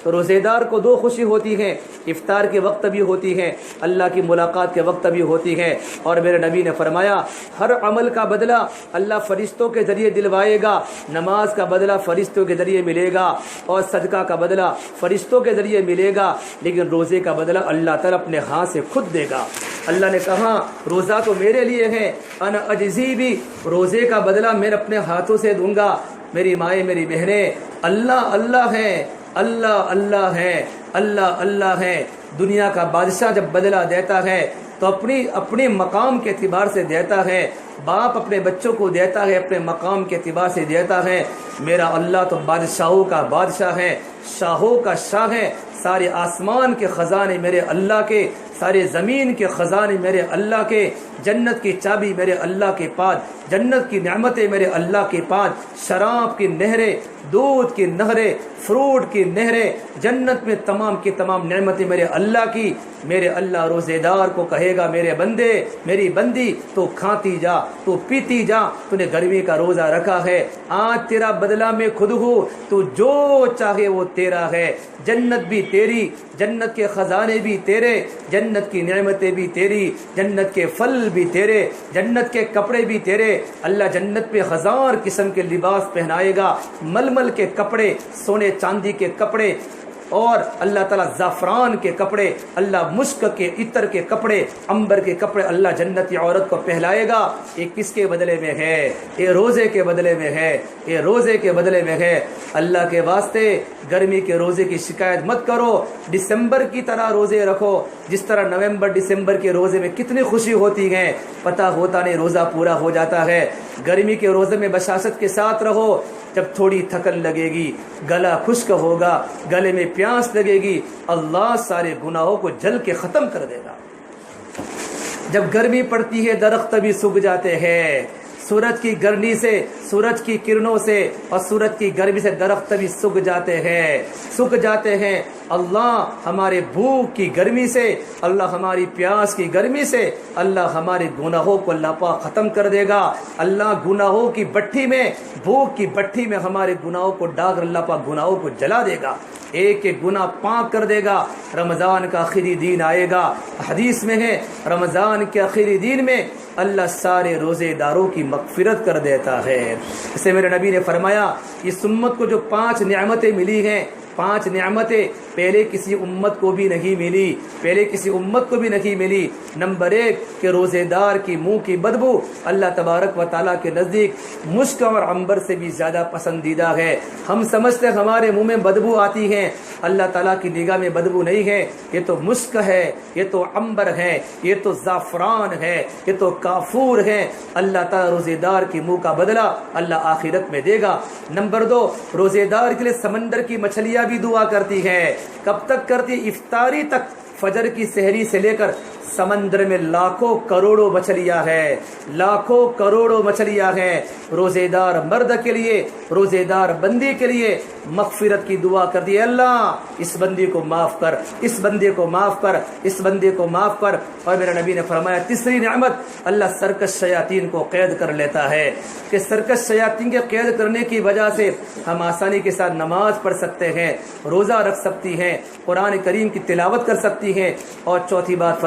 تو روزے دار کو 2 خوشی ہوتی ہیں، افطار کے وقت بھی ہوتی ہیں، اللہ کی ملاقات کے وقت بھی ہوتی ہیں۔ اور میرے نبی نے فرمایا ہر عمل کا بدلہ اللہ فرشتوں کے ذریعے دلوائے گا، نماز کا بدلہ فرشتوں کے ذریعے ملے گا اور صدقہ کا بدلہ فرشتوں کے ذریعے ملے گا، لیکن روزے کا بدلہ اللہ تعالیٰ اپنے ہاتھ سے خود دے گا۔ اللہ نے کہا روزہ تو میرے لیے ہے، انا اجزی بھی، روزے کا بدلہ میں اپنے ہاتھوں سے دوں گا۔ میری مائیں، میری بہنیں، اللہ اللہ ہے، اللہ اللہ ہے، اللہ اللہ ہے۔ دنیا کا بادشاہ جب بدلہ دیتا ہے تو اپنی مقام کے اعتبار سے دیتا ہے، باپ اپنے بچوں کو دیتا ہے اپنے مقام کے اعتبار سے دیتا ہے۔ میرا اللہ تو بادشاہوں کا بادشاہ ہے، شاہوں کا شاہ ہے، سارے آسمان کے خزانے میرے اللہ کے، سارے زمین کے خزانے میرے اللہ کے، جنت کی چابی میرے اللہ کے پاس، جنت کی نعمتیں میرے اللہ کے پاس، شراب کی نہریں، دودھ کی نہریں، فروٹ کی نہریں، جنت میں تمام کی تمام نعمتیں میرے اللہ کی۔ میرے اللہ روزے دار کو کہے گا میرے بندے، میری بندی، تو کھاتی جا، تو پیتی جا، تو نے گرمی کا روزہ رکھا ہے، آج تیرا بدلہ میں خود ہوں، تو جو چاہے وہ تیرا ہے، جنت بھی تیری، جنت کے خزانے بھی تیرے، جنت کی نعمتیں بھی تیری، جنت کے پھل بھی تیرے، جنت کے کپڑے بھی تیرے۔ اللہ جنت پہ 1000 قسم کے لباس پہنائے گا، ململ کے کپڑے، سونے چاندی کے کپڑے، اور اللہ تعالیٰ زعفران کے کپڑے، اللہ مشک کے عطر کے کپڑے، عنبر کے کپڑے اللہ جنتی عورت کو پہنائے گا۔ یہ کس کے بدلے میں ہے؟ یہ روزے کے بدلے میں ہے، یہ روزے کے بدلے میں ہے۔ اللہ کے واسطے گرمی کے روزے کی شکایت مت کرو، دسمبر کی طرح روزے رکھو، جس طرح نومبر دسمبر کے روزے میں کتنی خوشی ہوتی ہے، پتہ ہوتا نہیں روزہ پورا ہو جاتا ہے۔ گرمی کے روزے میں بشاشت کے ساتھ رہو، جب تھوڑی تھکن لگے گی، گلا خشک ہوگا، گلے میں پیاس لگے گی، اللہ سارے گناہوں کو جل کے ختم کر دے گا۔ جب گرمی پڑتی ہے درخت بھی سوکھ جاتے ہیں، سورج کی گرمی سے، سورج کی کرنوں سے اور سورج کی گرمی سے درخت بھی سوکھ جاتے ہیں۔ اللہ ہمارے بھوک کی گرمی سے، اللہ ہماری پیاس کی گرمی سے، اللہ ہمارے گناہوں کو اللہ پاک ختم کر دے گا۔ اللہ گناہوں کی بھٹی میں، بھوک کی بھٹی میں ہمارے گناہوں کو ڈال کر اللہ پاک گناہوں کو جلا دے گا، ایک ایک گناہ پاک کر دے گا۔ رمضان کا آخری دن آئے گا، حدیث میں ہے رمضان کے آخری دن میں اللہ سارے روزے داروں کی مغفرت کر دیتا ہے۔ اسے میرے نبی نے فرمایا اس امت کو جو 5 نعمتیں ملی ہیں، 5 نعمتیں پہلے کسی امت کو بھی نہیں ملی، نمبر 1 کہ روزے دار کی منہ کی بدبو اللہ تبارک و تعالیٰ کے نزدیک مشک اور عنبر سے بھی زیادہ پسندیدہ ہے۔ ہم سمجھتے ہمارے منہ میں بدبو آتی ہے، اللہ تعالیٰ کی نگاہ میں بدبو نہیں ہے، یہ تو مشک ہے، یہ تو عنبر ہے، یہ تو زعفران ہے، یہ تو کافور ہے۔ اللہ تعالیٰ روزے دار کی منہ کا بدلہ اللہ آخرت میں دے گا۔ نمبر 2 روزے دار کے لیے سمندر کی مچھلیاں بھی دعا کرتی ہے، کب تک کرتی؟ افطاری تک، فجر کی سحری سے لے کر سمندر میں لاکھوں کروڑوں مچھلیاں ہیں، لاکھوں کروڑوں مچھلیاں ہیں۔ روزے دار مرد کے لیے، روزے دار بندی کے لیے مغفرت کی دعا کر دی، اللہ اس بندے کو معاف کر، اس بندے کو معاف کر، اس بندے کو معاف کر۔ اور میرے نبی نے فرمایا تیسری نعمت، اللہ سرکش شیاطین کو قید کر لیتا ہے کہ سرکش شیاطین کے قید کرنے کی وجہ سے ہم آسانی کے ساتھ نماز پڑھ سکتے ہیں، روزہ رکھ سکتی ہیں، قرآن کریم کی تلاوت کر سکتی ہیں۔ اور چوتھی بات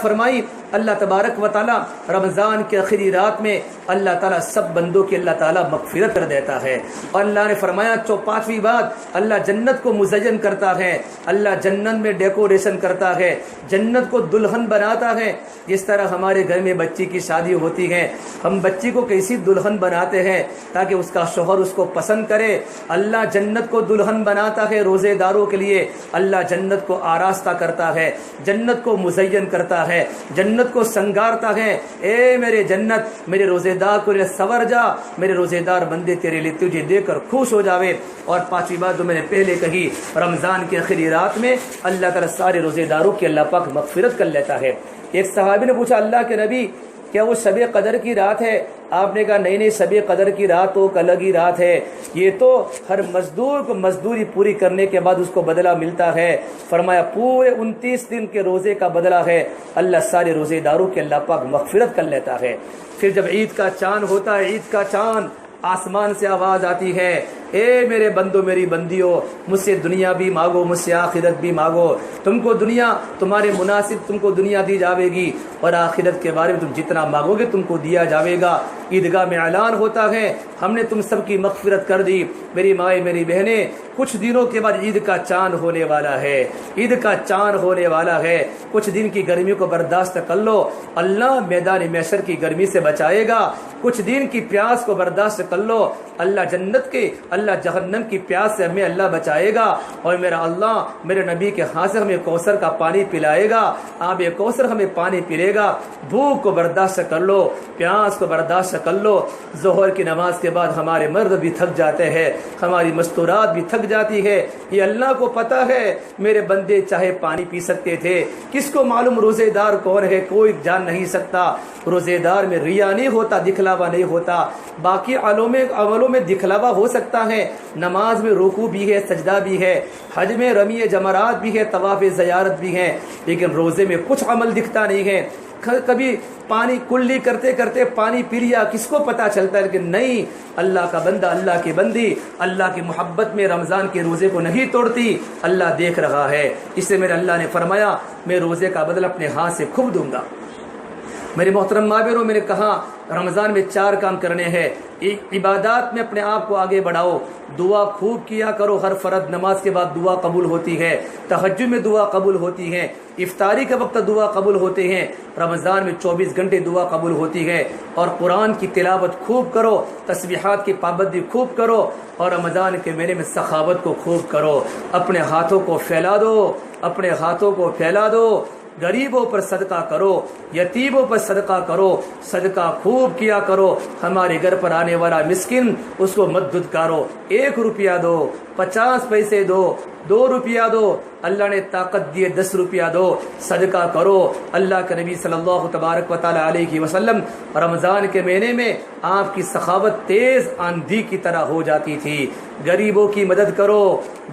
فرمائی اللہ تبارک و تعالی رمضان کے آخری رات میں اللہ تعالیٰ سب بندوں کی اللہ تعالیٰ مغفرت کر دیتا ہے۔ اور اللہ نے فرمایا پانچویں بات، اللہ جنت کو مزین کرتا ہے، اللہ جنت میں ڈیکوریشن کرتا ہے، جنت کو دلہن بناتا ہے۔ جس طرح ہمارے گھر میں بچی کی شادی ہوتی ہے، ہم بچی کو کیسی دلہن بناتے ہیں تاکہ اس کا شوہر اس کو پسند کرے، اللہ جنت کو دلہن بناتا ہے روزے داروں کے لیے۔ اللہ جنت کو آراستہ کرتا ہے، جنت کو مزین کرتا ہے، جنت کو سنگارتا ہے۔ اے میرے جنت، میرے روزے دار کو سور جا، میرے روزے دار بندے تیرے لیے تجھے دیکھ کر خوش ہو جاوے۔ اور پانچویں بات جو میں نے پہلے کہی، رمضان کے آخری رات میں اللہ تعالیٰ سارے روزے داروں کی اللہ پاک مغفرت کر لیتا ہے۔ ایک صحابی نے پوچھا اللہ کے نبی کیا وہ شب قدر کی رات ہے؟ آپ نے کہا نہیں، شب قدر کی رات تو ایک الگ ہی رات ہے، یہ تو ہر مزدور کو مزدوری پوری کرنے کے بعد اس کو بدلہ ملتا ہے۔ فرمایا پورے 29 دن کے روزے کا بدلہ ہے، اللہ سارے روزے داروں کے اللہ پاک مغفرت کر لیتا ہے۔ پھر جب عید کا چاند ہوتا ہے، عید کا چاند، آسمان سے آواز آتی ہے، اے میرے بندو میری بندیوں، مجھ سے دنیا بھی مانگو، مجھ سے آخرت بھی مانگو، تم کو دنیا تمہارے مناسب تم کو دنیا دی جاوے گی، اور آخرت کے بارے میں تم جتنا مانگو گے تم کو دیا جاوے گا۔ عیدگاہ میں اعلان ہوتا ہے ہم نے تم سب کی مغفرت کر دی۔ میری مائیں میری بہنیں، کچھ دنوں کے بعد عید کا چاند ہونے والا ہے، عید کا چاند ہونے والا ہے۔ کچھ دن کی گرمی کو برداشت کر لو، اللہ میدان محشر کی گرمی سے بچائے گا۔ کچھ دن کی پیاس کو برداشت کر لو، اللہ جنت کے اللہ جہنم کی پیاس سے ہمیں اللہ بچائے گا، اور میرا اللہ میرے نبی کے ہاتھ سے ہمیں کوثر کا پانی پلائے گا، آب کوثر ہمیں پانی پلے گا۔ بھوک کو برداشت کر لو، پیاس کو برداشت کر لو۔ ظہر کی نماز کے بعد ہمارے مرد بھی تھک جاتے ہیں، ہماری مستورات بھی تھک جاتی ہے، یہ اللہ کو پتہ ہے میرے بندے چاہے پانی پی سکتے تھے، کس کو معلوم روزے دار کون ہے، کوئی جان نہیں سکتا۔ روزے دار میں ریا نہیں ہوتا، دکھلاوا نہیں ہوتا، باقی عملوں میں دکھلاوا ہو سکتا ہے، نماز میں رکوع بھی ہے، سجدہ بھی ہے، حج میں رمی جمرات بھی ہے، طواف زیارت بھی ہے، لیکن روزے میں کچھ عمل دکھتا نہیں ہے۔ کبھی پانی کلی کرتے کرتے پانی پی لیا، کس کو پتا چلتا ہے کہ نہیں، اللہ کا بندہ اللہ کی بندی اللہ کی محبت میں رمضان کے روزے کو نہیں توڑتی، اللہ دیکھ رہا ہے۔ اس سے میرے اللہ نے فرمایا میں روزے کا بدلہ اپنے ہاتھ سے خوب دوں گا۔ میرے محترم ماں بہنوں، میں نے کہا رمضان میں 4 کام کرنے ہیں۔ عبادات میں اپنے آپ کو آگے بڑھاؤ، دعا خوب کیا کرو، ہر فرض نماز کے بعد دعا قبول ہوتی ہے، تہجد میں دعا قبول ہوتی ہے، افطاری کے وقت دعا قبول ہوتے ہیں، رمضان میں 24 گھنٹے دعا قبول ہوتی ہے، اور قرآن کی تلاوت خوب کرو، تسبیحات کی پابندی خوب کرو، اور رمضان کے مہینے میں سخاوت کو خوب کرو۔ اپنے ہاتھوں کو پھیلا دو، اپنے ہاتھوں کو پھیلا دو، غریبوں پر صدقہ کرو، یتیموں پر صدقہ کرو، صدقہ خوب کیا کرو۔ ہمارے گھر پر آنے والا مسکین اس کو مت دھتکارو، 1 روپیہ دو، 50 پیسے دو، 2 روپیہ دو، اللہ نے طاقت دیے 10 روپیہ دو، صدقہ کرو۔ اللہ کے نبی صلی اللہ تبارک و تعالی علیہ وسلم رمضان کے مہینے میں آپ کی سخاوت تیز آندھی کی طرح ہو جاتی تھی۔ غریبوں کی مدد کرو،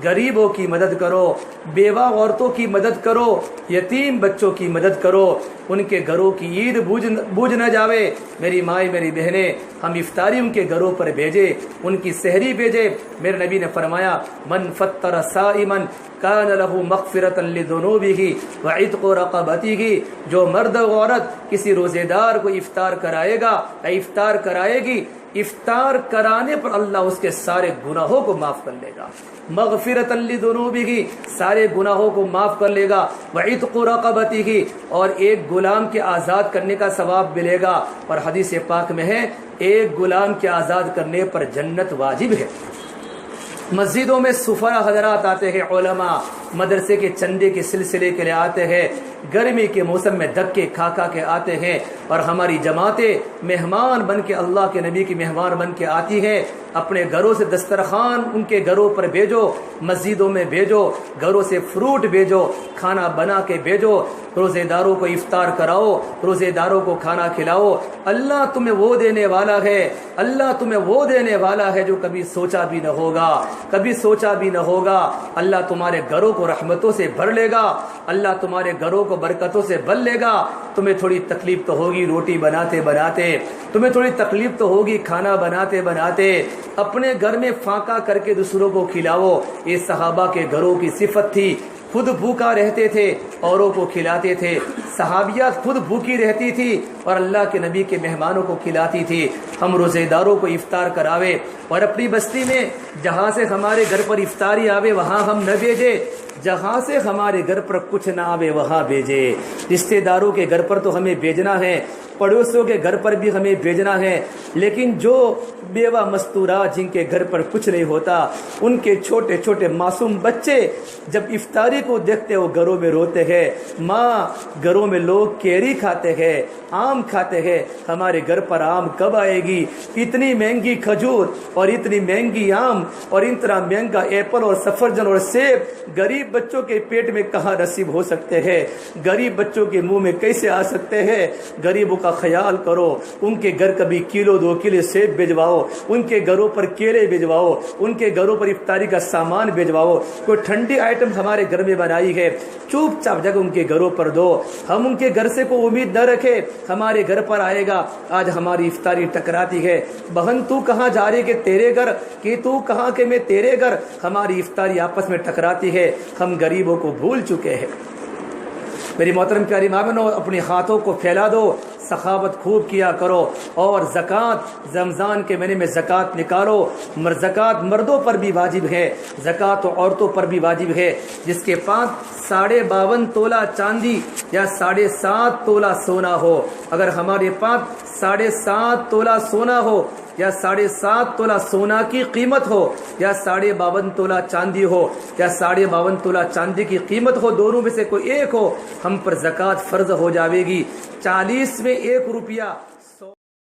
غریبوں کی مدد کرو، بیوہ عورتوں کی مدد کرو، یتیم بچوں کی مدد کرو، ان کے گھروں کی عید بوجھ نہ جاوے۔ میری مائیں میری بہنیں، ہم افطاری ان کے گھروں پر بھیجے، ان کی سحری بھیجے۔ میرے نبی نے فرمایا من فطر صائما کان له مغفرۃ لذنوبہ وعتق رقبتہ، جو مرد و عورت کسی روزے دار کو افطار کرائے گا، افطار کرائے گی، افطار کرانے پر اللہ اس کے سارے گناہوں کو معاف کر لے گا، مغفرۃ لذنوبہ، سارے گناہوں کو معاف کر لے گا، وعتق رقبتہ، اور ایک غلام کے آزاد کرنے کا ثواب ملے گا۔ اور حدیث پاک میں ہے ایک غلام کے آزاد کرنے پر جنت واجب ہے۔ مسجدوں میں سفرا حضرات آتے ہیں، علماء مدرسے کے چندے کے سلسلے کے لیے آتے ہیں، گرمی کے موسم میں دھکے کھا کھا کے آتے ہیں، اور ہماری جماعتیں مہمان بن کے اللہ کے نبی کی مہمان بن کے آتی ہے۔ اپنے گھروں سے دسترخوان ان کے گھروں پر بھیجو، مسجدوں میں بھیجو، گھروں سے فروٹ بھیجو، کھانا بنا کے بھیجو، روزے داروں کو افطار کراؤ، روزے داروں کو کھانا کھلاؤ۔ اللہ تمہیں وہ دینے والا ہے، اللہ تمہیں وہ دینے والا ہے جو کبھی سوچا بھی نہ ہوگا، کبھی سوچا بھی نہ ہوگا۔ اللہ تمہارے گھروں کو رحمتوں سے بھر لے گا، اللہ تمہارے گھروں کو برکتوں سے بھر لے گا۔ تمہیں تھوڑی تکلیف تو ہوگی روٹی بناتے بناتے، تمہیں تھوڑی تکلیف تو ہوگی کھانا بناتے بناتے، اپنے گھر میں فاقہ کر کے دوسروں کو کھلاؤ۔ یہ صحابہ کے گھروں کی صفت تھی، خود بھوکا رہتے تھے، اوروں کو کھلاتے تھے۔ صحابیات خود بھوکی رہتی تھی اور اللہ کے نبی کے مہمانوں کو کھلاتی تھی۔ ہم روزے داروں کو افطار کراوے، اور اپنی بستی میں جہاں سے ہمارے گھر پر افطاری آوے وہاں ہم نہ بھیجے، جہاں سے ہمارے گھر پر کچھ نہ آوے وہاں بھیجے۔ رشتے داروں کے گھر پر تو ہمیں بھیجنا ہے، پڑوسیوں کے گھر پر بھی ہمیں بھیجنا ہے، لیکن جو بیوہ مستورات جن کے گھر پر کچھ نہیں ہوتا، ان کے چھوٹے چھوٹے معصوم بچے جب افطاری کو دیکھتے وہ گھروں میں روتے ہیں۔ ماں، گھروں میں لوگ کیری کھاتے ہیں، آم کھاتے ہیں، ہمارے گھر پر آم کب آئے گی؟ اتنی مہنگی کھجور اور اتنی مہنگی آم اور اتنا مہنگا ایپل اور سفرجن اور سیب غریب بچوں کے پیٹ میں کہاں نصیب ہو سکتے ہیں؟ غریب بچوں کے منہ میں کیسے آ سکتے ہیں؟ غریبوں کا خیال کرو، ان کے گھر کبھی کلو 2 کلو سیب بھجواؤ، ان کے گھروں پر کیلے بھجواؤ، ان کے گھروں پر افطاری کا سامان بھجواؤ۔ کوئی ٹھنڈی آئٹم ہمارے گھر میں بنائی ہے، چوپ چاپ جگہ ان کے گھروں پر دو۔ ہم ان کے گھر سے کوئی امید نہ رکھے ہمارے گھر پر آئے گا۔ آج ہماری افطاری ٹکراتی ہے، بہن تو کہاں جا رہی کہ تیرے گھر، کہ تو کہاں کہ میں تیرے گھر، ہماری افطاری آپس میں ٹکراتی ہے۔ ہم غریبوں کو بھول چکے ہیں۔ میری محترم پیاری ماں بہنوں، اپنے ہاتھوں کو پھیلا دو، سخاوت خوب کیا کرو، اور زکوٰۃ رمضان کے مہینے میں زکوٰۃ نکالو۔ زکوٰۃ مردوں پر بھی واجب ہے، زکوٰۃ عورتوں پر بھی واجب ہے۔ جس کے پاس 52.5 تولہ چاندی یا 7.5 تولہ سونا ہو، اگر ہمارے پاس 7.5 تولہ سونا ہو یا 7.5 تولہ سونا کی قیمت ہو، یا 52.5 تولہ چاندی ہو، یا 52.5 تولہ چاندی کی قیمت ہو، دونوں میں سے کوئی ایک ہو، ہم پر زکوٰۃ فرض ہو جاوے گی۔ 40 میں 1 روپیہ